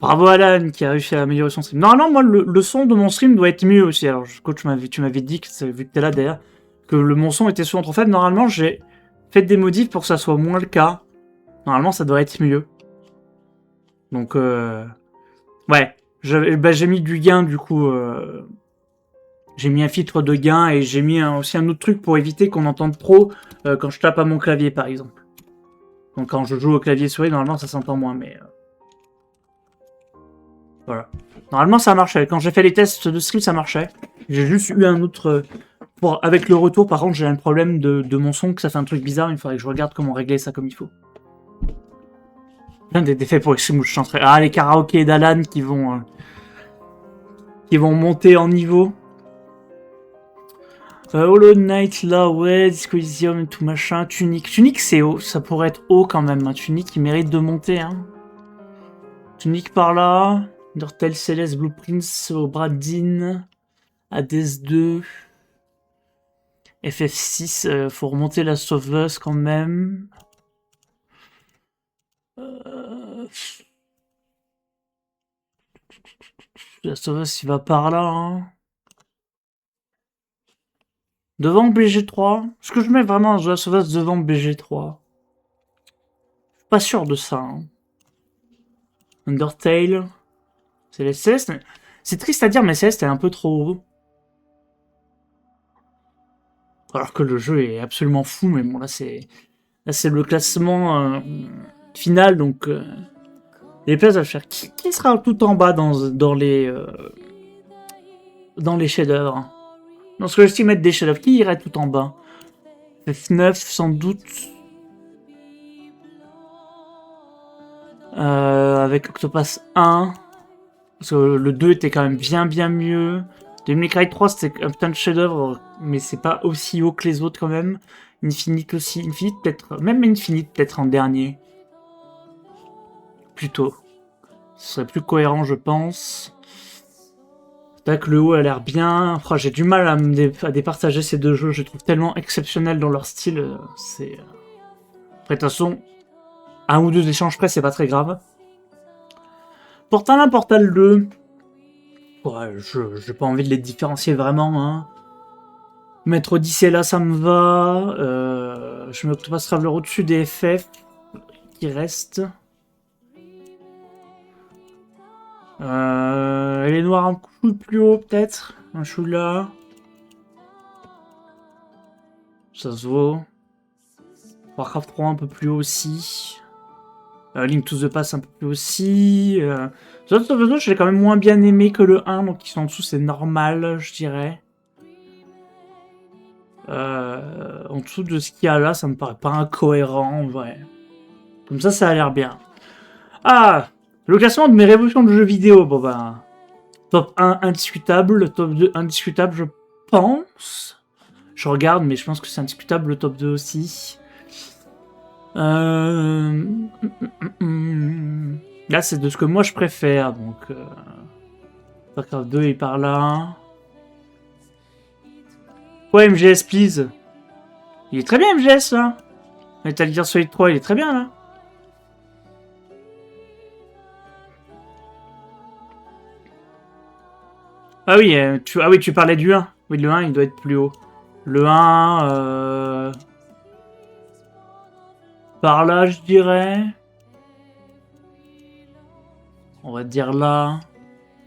Bravo Alan qui a réussi à améliorer son stream. Normalement, moi, le son de mon stream doit être mieux aussi. Alors, coach, tu m'avais dit, vu que t'es là derrière, que mon son était souvent trop faible. Normalement, j'ai fait des modifs pour que ça soit moins le cas. Normalement, ça doit être mieux. Donc, ouais. J'ai mis du gain, du coup. J'ai mis un filtre de gain et j'ai mis aussi un autre truc pour éviter qu'on entende trop quand je tape à mon clavier, par exemple. Donc, quand je joue au clavier souris, normalement, ça s'entend moins, mais... Voilà. Normalement, ça marchait. Quand j'ai fait les tests de stream, ça marchait. J'ai juste eu un autre... avec le retour, par contre, j'ai un problème de mon son, que ça fait un truc bizarre. Il faudrait que je regarde comment régler ça comme il faut. Plein d'effets pour Extreme où je chanterai. Ah, les karaokés d'Alan qui vont monter en niveau. Hollow Knight, là, ouais, Disco Elysium et tout machin. Tunic. Tunic, c'est haut. Ça pourrait être haut quand même. Hein. Tunic, il mérite de monter. Hein. Tunic par là. Undertale, Celeste, Blueprints, Obradin, Hades 2, FF6, faut remonter Last of Us quand même. Last of Us, il va par là. Hein. Devant BG3. Est-ce que je mets vraiment Last of Us devant BG3? Je suis pas sûr de ça. Hein. Undertale. Céleste. C'est triste à dire, mais Céleste est un peu trop haut. Alors que le jeu est absolument fou, mais bon, là c'est le classement final, donc Les places à faire. Qui sera tout en bas dans les chefs-d'œuvre? Dans ce que j'estime être des chefs-d'œuvre, qui irait tout en bas? F9 sans doute. Avec Octopass 1. Parce que le 2 était quand même bien mieux. Devil May Cry 3 c'était un putain de chef-d'œuvre, mais c'est pas aussi haut que les autres quand même. Infinite aussi. Infinite peut-être. Même Infinite peut-être en dernier. Plutôt. Ce serait plus cohérent je pense. C'est vrai que le haut a l'air bien. Oh, j'ai du mal à départager ces deux jeux. Je les trouve tellement exceptionnels dans leur style. C'est. Après, de toute façon, un ou deux échanges près, c'est pas très grave. Portal 1, Portal 2. Ouais, j'ai pas envie de les différencier vraiment. Hein. Mettre Odyssey là, ça me va. Je mets Octopass Traveler au-dessus des FF qui restent. Elle est noire un coup plus haut, peut-être. Un chou là. Ça se vaut. Warcraft 3 un peu plus haut aussi. Link to the Past un peu plus aussi. Les autres, je l'ai quand même moins bien aimé que le 1, donc ils sont en dessous, c'est normal, je dirais. En dessous de ce qu'il y a là, ça me paraît pas incohérent, en vrai. Comme ça a l'air bien. Ah! Le classement de mes révolutions de jeux vidéo. Bon ben... Top 1 indiscutable, top 2 indiscutable, je pense. Je regarde, mais je pense que c'est indiscutable, le top 2 aussi. Là, c'est de ce que moi je préfère, donc... Warcraft 2 est par là. Ouais, MGS, please. Il est très bien, MGS, là. Metal Gear Solid 3, il est très bien, là. Ah oui, tu parlais du 1. Oui, le 1, il doit être plus haut. Le 1, par là, je dirais. On va dire là.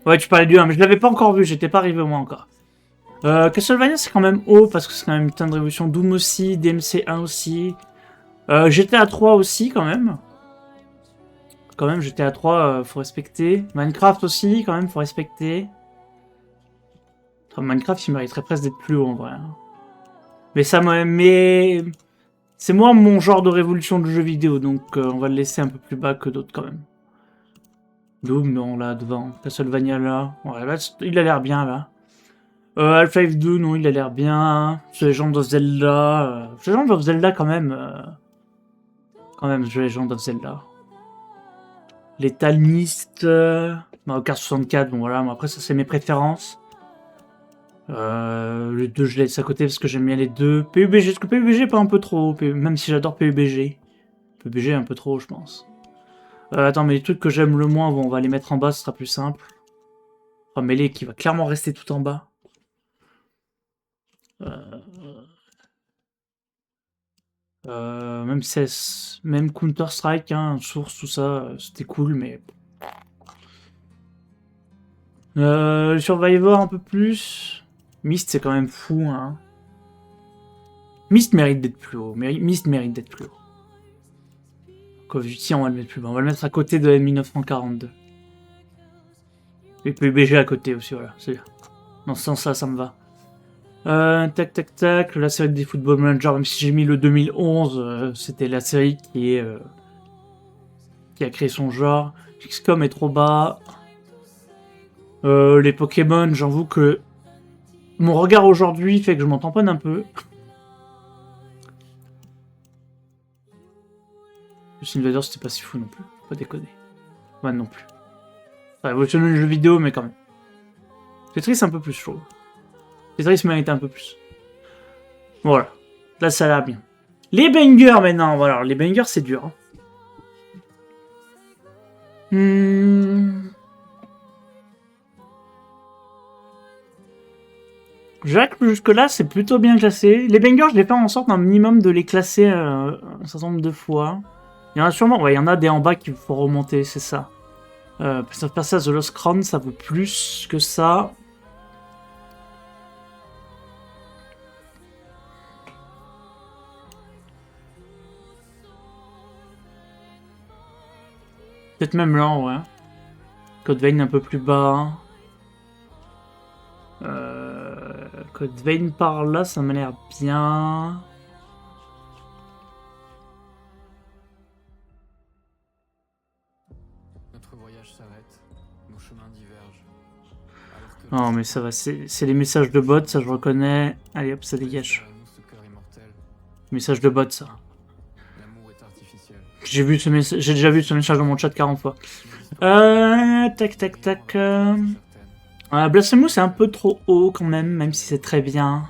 Ouais, tu parlais du 1, mais je l'avais pas encore vu, j'étais pas arrivé au moins encore. Castlevania, c'est quand même haut, parce que c'est quand même une putain de révolution. Doom aussi, DMC 1 aussi. GTA 3 aussi, quand même. Quand même, GTA 3, faut respecter. Minecraft aussi, quand même, faut respecter. Minecraft, il mériterait presque d'être plus haut, en vrai. Hein. Mais ça, mais... C'est moins mon genre de révolution de jeux vidéo, donc on va le laisser un peu plus bas que d'autres, quand même. Doom, non, là, devant. Castlevania, là. Ouais, là, il a l'air bien, là. Half-Life 2, non, il a l'air bien. The Legend of Zelda. The Legend of Zelda, quand même. Quand même, The Legend of Zelda. Les Talmistes. Mario Kart 64, bon voilà, bon, après, ça, c'est mes préférences. Les deux, je laisse à côté parce que j'aime bien les deux. PUBG, est-ce que PUBG est pas un peu trop haut, même si j'adore PUBG. PUBG est un peu trop, je pense. Attends, mais les trucs que j'aime le moins, bon, on va les mettre en bas, ce sera plus simple. Oh, Melee qui va clairement rester tout en bas. Même CS, même Counter-Strike, hein, Source, tout ça, c'était cool, mais... Survivor un peu plus. Myst, c'est quand même fou, hein. Myst mérite d'être plus haut. Myst mérite d'être plus haut. Call of Duty, on va le mettre plus bas. On va le mettre à côté de M1942. Et PUBG à côté aussi, voilà. C'est bien. Dans ce sens-là, ça me va. Tac. La série des Football Manager, même si j'ai mis le 2011, c'était la série qui a créé son genre. XCOM est trop bas. Les Pokémon, j'avoue que mon regard aujourd'hui fait que je m'en tamponne un peu. Le Invader, c'était pas si fou non plus. Pas déconner. Ouais, non plus. Ça a révolutionné le jeu vidéo, mais quand même. Tetris un peu plus chaud. Tetris méritait un peu plus. Voilà. Là, ça a l'air bien. Les bangers maintenant, voilà. Les bangers, c'est dur. Hein. Jacques, jusque-là, c'est plutôt bien classé. Les bangers, je vais faire en sorte un minimum de les classer un certain nombre de fois. Il y en a sûrement, ouais, il y en a des en bas qu'il faut remonter, c'est ça. Prince of Persia The Lost Crown, ça vaut plus que ça. Peut-être même là, ouais. Code Vein un peu plus bas. Code Vein par là, ça m'a l'air bien. Notre voyage s'arrête, nos chemins divergent. Non, mais ça va, c'est les messages de bot, ça je reconnais. Allez hop, ça dégage. Message de bot, ça. J'ai déjà vu ce message dans mon chat 40 fois. Tac, tac, tac. Blasphemous, c'est un peu trop haut quand même si c'est très bien.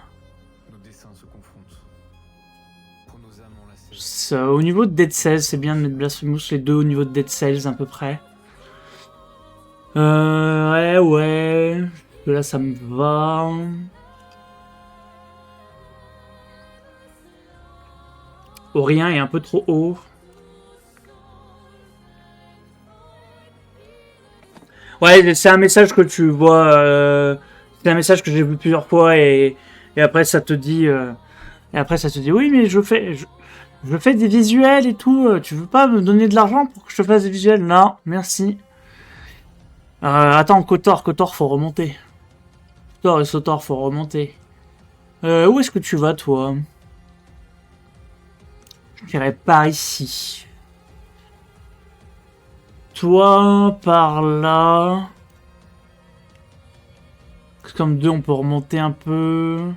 Au niveau de Dead Cells, c'est bien de mettre Blasphemous, les deux au niveau de Dead Cells à peu près. Ouais. Là, ça me va. Orient est un peu trop haut. Ouais, c'est un message que tu vois. C'est un message que j'ai vu plusieurs fois et après ça te dit. Oui, mais je fais des visuels et tout. Tu veux pas me donner de l'argent pour que je te fasse des visuels? Non, merci. Attends, Kotor, faut remonter. Kotor et Sotor, faut remonter. Où est-ce que tu vas, toi? Je dirais par ici. Toi, par là. Comme 2, on peut remonter un peu.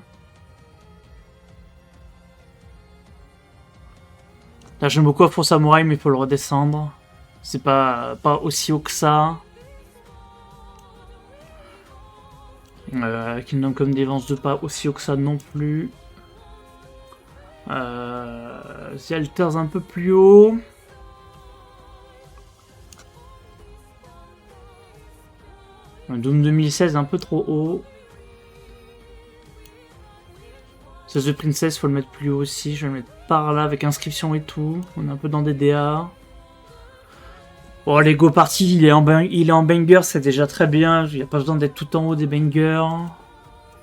Là, j'aime beaucoup Afro Samurai, mais il faut le redescendre. C'est pas aussi haut que ça. Kingdom Come Deliverance 2, pas aussi haut que ça non plus. The Alters un peu plus haut. Doom 2016 un peu trop haut. The Princess, faut le mettre plus haut aussi. Je vais le mettre par là avec inscription et tout. On est un peu dans des DA. Oh, Lego Party, il est en banger, c'est déjà très bien. Il n'y a pas besoin d'être tout en haut des bangers.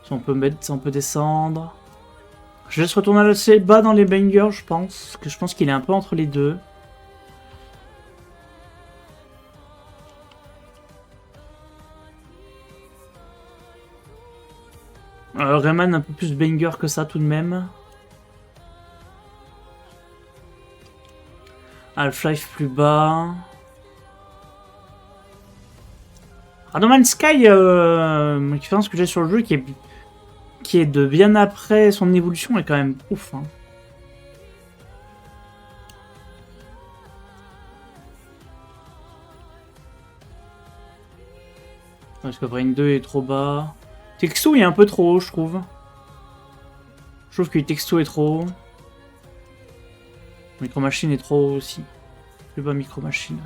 Si on peut descendre. Je laisse retourner assez bas dans les bangers, je pense. Parce que je pense qu'il est un peu entre les deux. Rayman un peu plus banger que ça tout de même. Half-Life plus bas. No Man's Sky, l'expérience que j'ai sur le jeu qui est de bien après son évolution est quand même ouf. Hein. Parce que Brain 2 est trop bas. Texto est un peu trop haut, je trouve. Je trouve que Texto est trop haut. Micro Machine est trop haut aussi. Plus bas Micro Machine.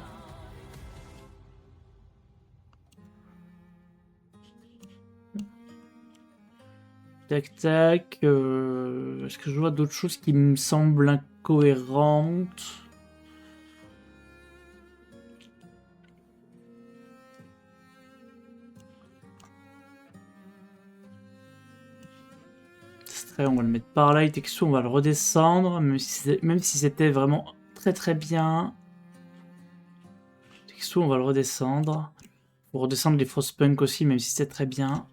Tac tac. Est-ce que je vois d'autres choses qui me semblent incohérentes? On va le mettre par là, et Texto, on va le redescendre, même si c'était vraiment très très bien. Texto, on va le redescendre. Pour redescendre les Frostpunk aussi, même si c'est très bien.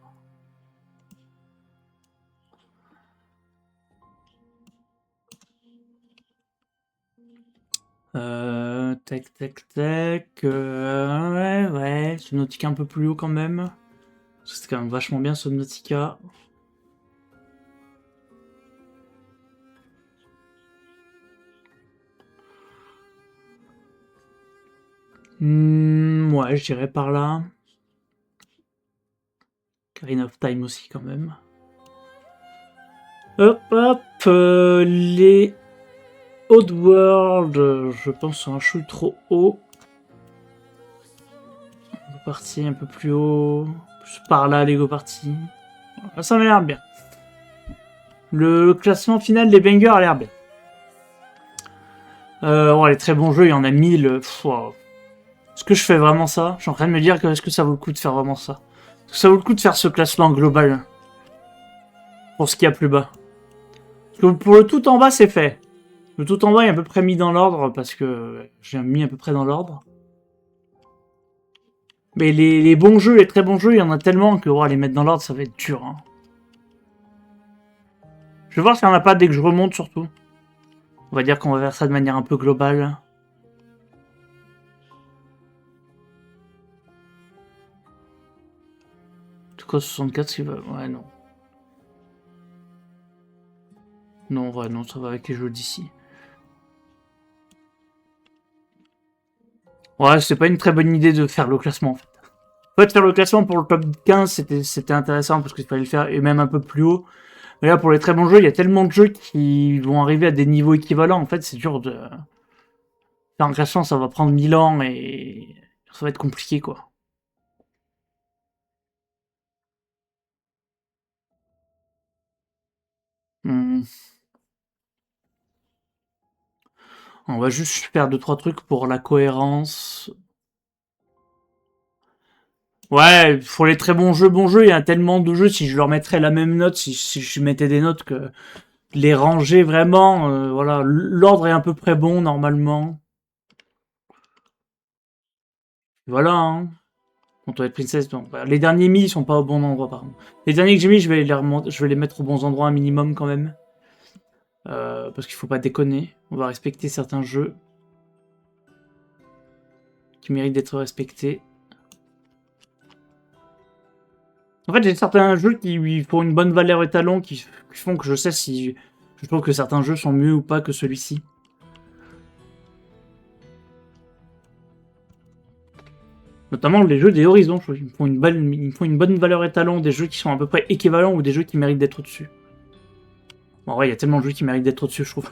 Tac tac tac. Ouais. Subnautica un peu plus haut quand même. C'est quand même vachement bien Subnautica. Ouais, je dirais par là. Ocarina of Time aussi quand même. Hop, les Oddworld, je pense sont un chouille trop haut. Lego Party un peu plus haut. Plus par là, Lego Party. Ça m'a l'air bien. Le classement final des bangers a l'air bien. Les très bons jeux, il y en a 1000. Est-ce que je fais vraiment ça? Je suis en train de me dire que est-ce que ça vaut le coup de faire vraiment ça? Est-ce que ça vaut le coup de faire ce classement global? Pour ce qu'il y a plus bas. Parce que pour le tout en bas, c'est fait. Le tout en bas est à peu près mis dans l'ordre parce que j'ai mis à peu près dans l'ordre. Mais les bons jeux, les très bons jeux, il y en a tellement que les mettre dans l'ordre, ça va être dur. Hein. Je vais voir s'il n'y en a pas dès que je remonte, surtout. On va dire qu'on va faire ça de manière un peu globale. En tout cas, 64, c'est... Ouais, non. Non, ouais, non, ça va avec les jeux d'ici. Ouais, c'est pas une très bonne idée de faire le classement, en fait. En fait, faire le classement pour le top 15, c'était intéressant parce qu'il fallait le faire, et même un peu plus haut. Mais là, pour les très bons jeux, il y a tellement de jeux qui vont arriver à des niveaux équivalents. En fait, c'est dur de... Faire un classement, ça va prendre 1000 ans et ça va être compliqué, quoi. Hmm. On va juste faire 2-3 trucs pour la cohérence. Ouais, pour les très bons jeux, il y a tellement de jeux, si je leur mettrais la même note, si je mettais des notes que les ranger vraiment, voilà, l'ordre est à peu près bon normalement. Voilà, hein. On doit être princesse. Donc, bah, les derniers mis, ils sont pas au bon endroit, par contre. Les derniers que j'ai mis, je vais les mettre aux bons endroits un minimum quand même. Parce qu'il faut pas déconner. On va respecter certains jeux qui méritent d'être respectés. En fait, j'ai certains jeux qui font une bonne valeur étalon, qui font que je sais si je trouve que certains jeux sont mieux ou pas que celui-ci. Notamment les jeux des Horizons, je trouve qu'ils me font une bonne valeur étalon, des jeux qui sont à peu près équivalents ou des jeux qui méritent d'être au-dessus. Bon, ouais, il y a tellement de jeux qui méritent d'être au-dessus, je trouve.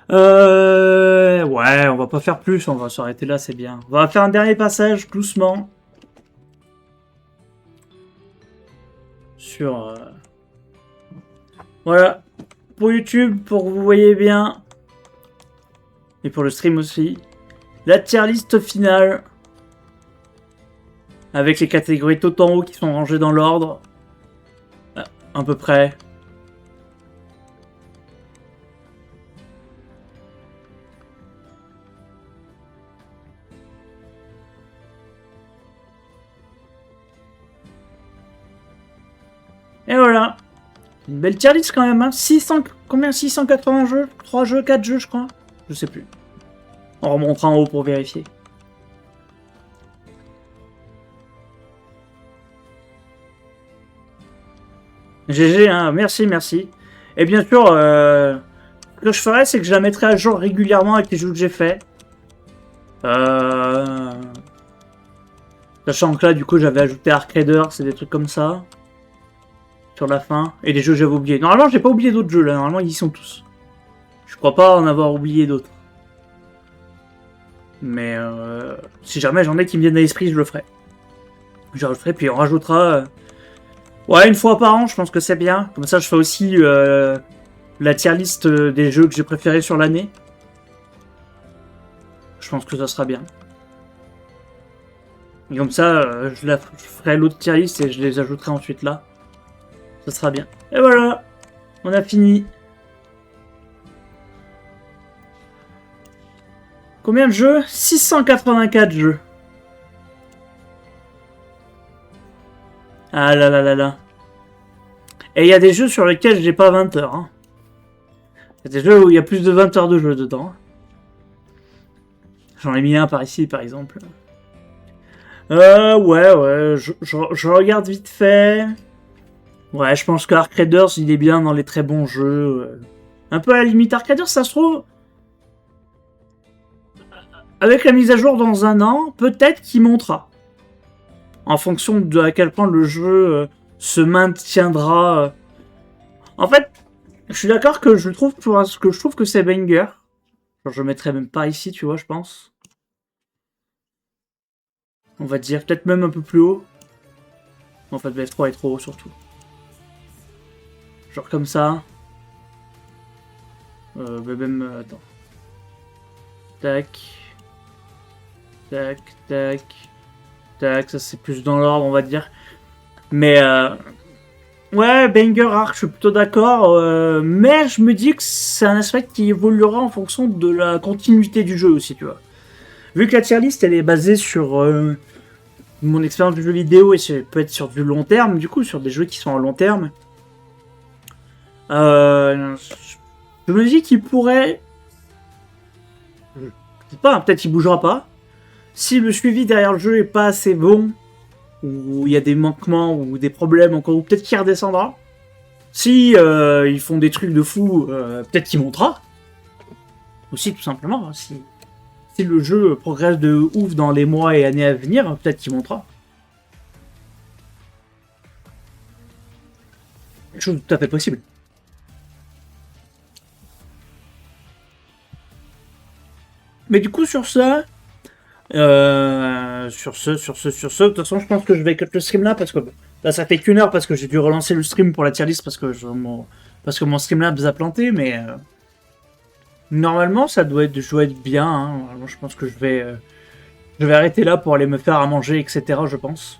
Ouais, on va pas faire plus, on va s'arrêter là, c'est bien. On va faire un dernier passage, doucement. Sur... Voilà. Pour YouTube, pour que vous voyez bien. Et pour le stream aussi. La tier list finale. Avec les catégories tout en haut qui sont rangées dans l'ordre. À peu près. Et voilà. Une belle tier list quand même, hein. 600... Combien 680 jeux 3 jeux 4 jeux, je crois. Je sais plus. On remontera en haut pour vérifier. GG, hein. Merci, merci. Et bien sûr, ce que je ferai, c'est que je la mettrai à jour régulièrement avec les jeux que j'ai fait. Sachant que là, du coup, j'avais ajouté Arc Raider, c'est des trucs comme ça. Sur la fin. Et des jeux que j'avais oubliés. Normalement, j'ai pas oublié d'autres jeux, là. Normalement, ils y sont tous. Je crois pas en avoir oublié d'autres. Mais si jamais j'en ai qui me viennent à l'esprit, je le ferai. Je rajouterai, puis on rajoutera... Ouais, une fois par an, je pense que c'est bien. Comme ça, je fais aussi la tier list des jeux que j'ai préférés sur l'année. Je pense que ça sera bien. Et comme ça, je ferai l'autre tier list et je les ajouterai ensuite là. Ça sera bien. Et voilà, on a fini. Combien de jeux? 684 jeux. Ah là là là là. Et il y a des jeux sur lesquels j'ai pas 20 heures. Hein. Il y a des jeux où il y a plus de 20 heures de jeu dedans. J'en ai mis un par ici, par exemple. Ouais, je regarde vite fait. Ouais, je pense que Arc Raiders, il est bien dans les très bons jeux. Un peu à la limite, Arc Raiders, ça se trouve... Avec la mise à jour dans un an, peut-être qu'il montera. En fonction de à quel point le jeu se maintiendra. En fait, je suis d'accord que je trouve que c'est banger. Genre, je le mettrais même pas ici, tu vois, je pense. On va dire peut-être même un peu plus haut. En fait, BF3 est trop haut surtout. Genre comme ça. Même... attends. Tac. Tac, tac. Tac, ça c'est plus dans l'ordre, on va dire. Mais... ouais, banger arc, je suis plutôt d'accord. Mais je me dis que c'est un aspect qui évoluera en fonction de la continuité du jeu aussi, tu vois. Vu que la tier list, elle est basée sur mon expérience du jeu vidéo et ça peut être sur du long terme, du coup, sur des jeux qui sont à long terme, je me dis qu'il pourrait... Je sais pas, hein, peut-être qu'il bougera pas. Si le suivi derrière le jeu est pas assez bon, ou il y a des manquements, ou des problèmes encore, ou peut-être qu'il redescendra. Si ils font des trucs de fou, peut-être qu'il montera. Aussi, tout simplement, hein, si le jeu progresse de ouf dans les mois et années à venir, peut-être qu'il montera. Chose tout à fait possible. Mais du coup, sur ça, de toute façon, je pense que je vais cut le stream là parce que là, ça fait qu'1 heure parce que j'ai dû relancer le stream pour la tier list parce que mon Streamlabs a planté, mais normalement, ça doit être bien. Hein. Normalement, je pense que je vais arrêter là pour aller me faire à manger, etc. Je pense.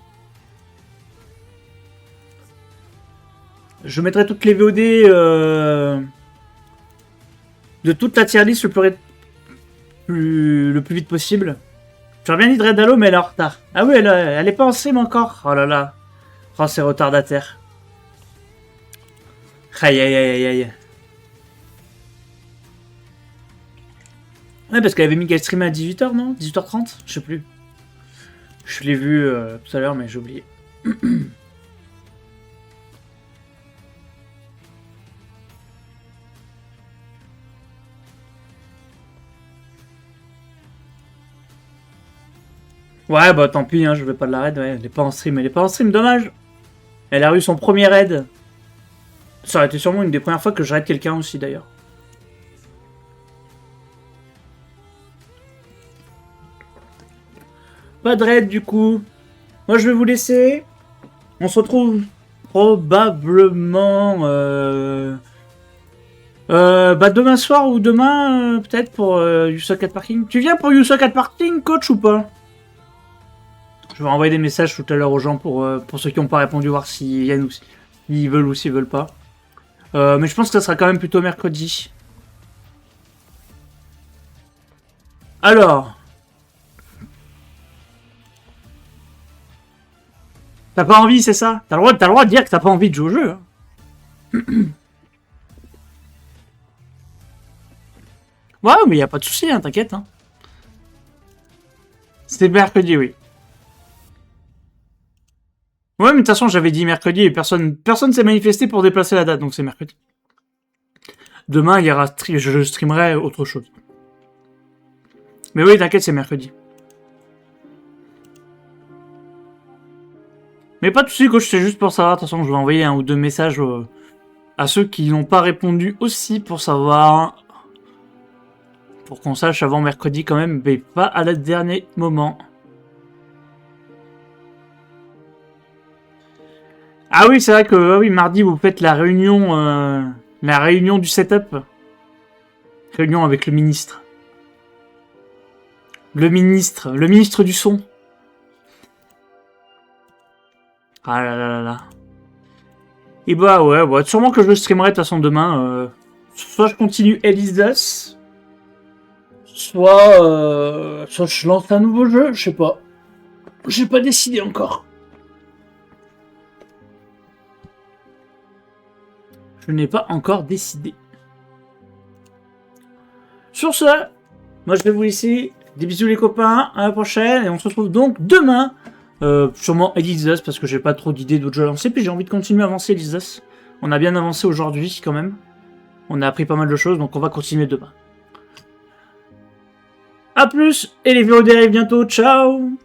Je mettrai toutes les VOD de toute la tier list le plus vite possible. J'aurais bien dit de Red Halo, mais elle est en retard. Ah oui, elle est pas en stream encore. Oh là là. Oh, c'est retardataire. Aïe aïe aïe aïe. Ouais, parce qu'elle avait mis qu'elle streamait à 18h, non? 18h30? Je sais plus. Je l'ai vu tout à l'heure, mais j'ai oublié. Ouais, bah tant pis, hein, je vais pas de la raid. Ouais, elle est pas en stream. Elle est pas en stream, dommage. Elle a eu son premier raid. Ça aurait été sûrement une des premières fois que je raid quelqu'un aussi, d'ailleurs. Pas de raid, du coup. Moi, je vais vous laisser. On se retrouve probablement... bah demain soir ou demain, peut-être, pour Yusa 4 Parking. Tu viens pour Yusa 4 Parking, coach, ou pas? Je vais envoyer des messages tout à l'heure aux gens pour ceux qui n'ont pas répondu, voir s'ils viennent ou s'ils veulent ou s'ils veulent pas. Mais je pense que ça sera quand même plutôt mercredi. Alors. T'as pas envie, c'est ça? T'as le droit de dire que t'as pas envie de jouer au jeu. Hein. Ouais, mais y a pas de souci, hein, t'inquiète. Hein. C'était mercredi, oui. Ouais, mais de toute façon, j'avais dit mercredi et personne s'est manifesté pour déplacer la date, donc c'est mercredi. Demain, il y aura je streamerai autre chose. Mais oui, t'inquiète, c'est mercredi. Mais pas de soucis, coach, c'est juste pour savoir. De toute façon, je vais envoyer 1 ou 2 messages à ceux qui n'ont pas répondu aussi pour savoir. Pour qu'on sache avant mercredi quand même, mais pas à la dernier moment. Ah oui, c'est vrai que oui, mardi, vous faites la réunion du setup. Réunion avec le ministre. Le ministre du son. Ah là là là là. Et bah ouais, sûrement que je le streamerai de toute façon demain. Soit je continue Elizas, soit je lance un nouveau jeu, je sais pas. J'ai pas décidé encore. Je n'ai pas encore décidé. Sur ce, moi je vais vous laisser. Des bisous les copains, à la prochaine, et on se retrouve donc demain. Sûrement Elizas, parce que j'ai pas trop d'idées d'autres jeux à lancer, puis j'ai envie de continuer à avancer Elizas. On a bien avancé aujourd'hui quand même. On a appris pas mal de choses, donc on va continuer demain. A plus, et les vidéos arrivent bientôt, ciao!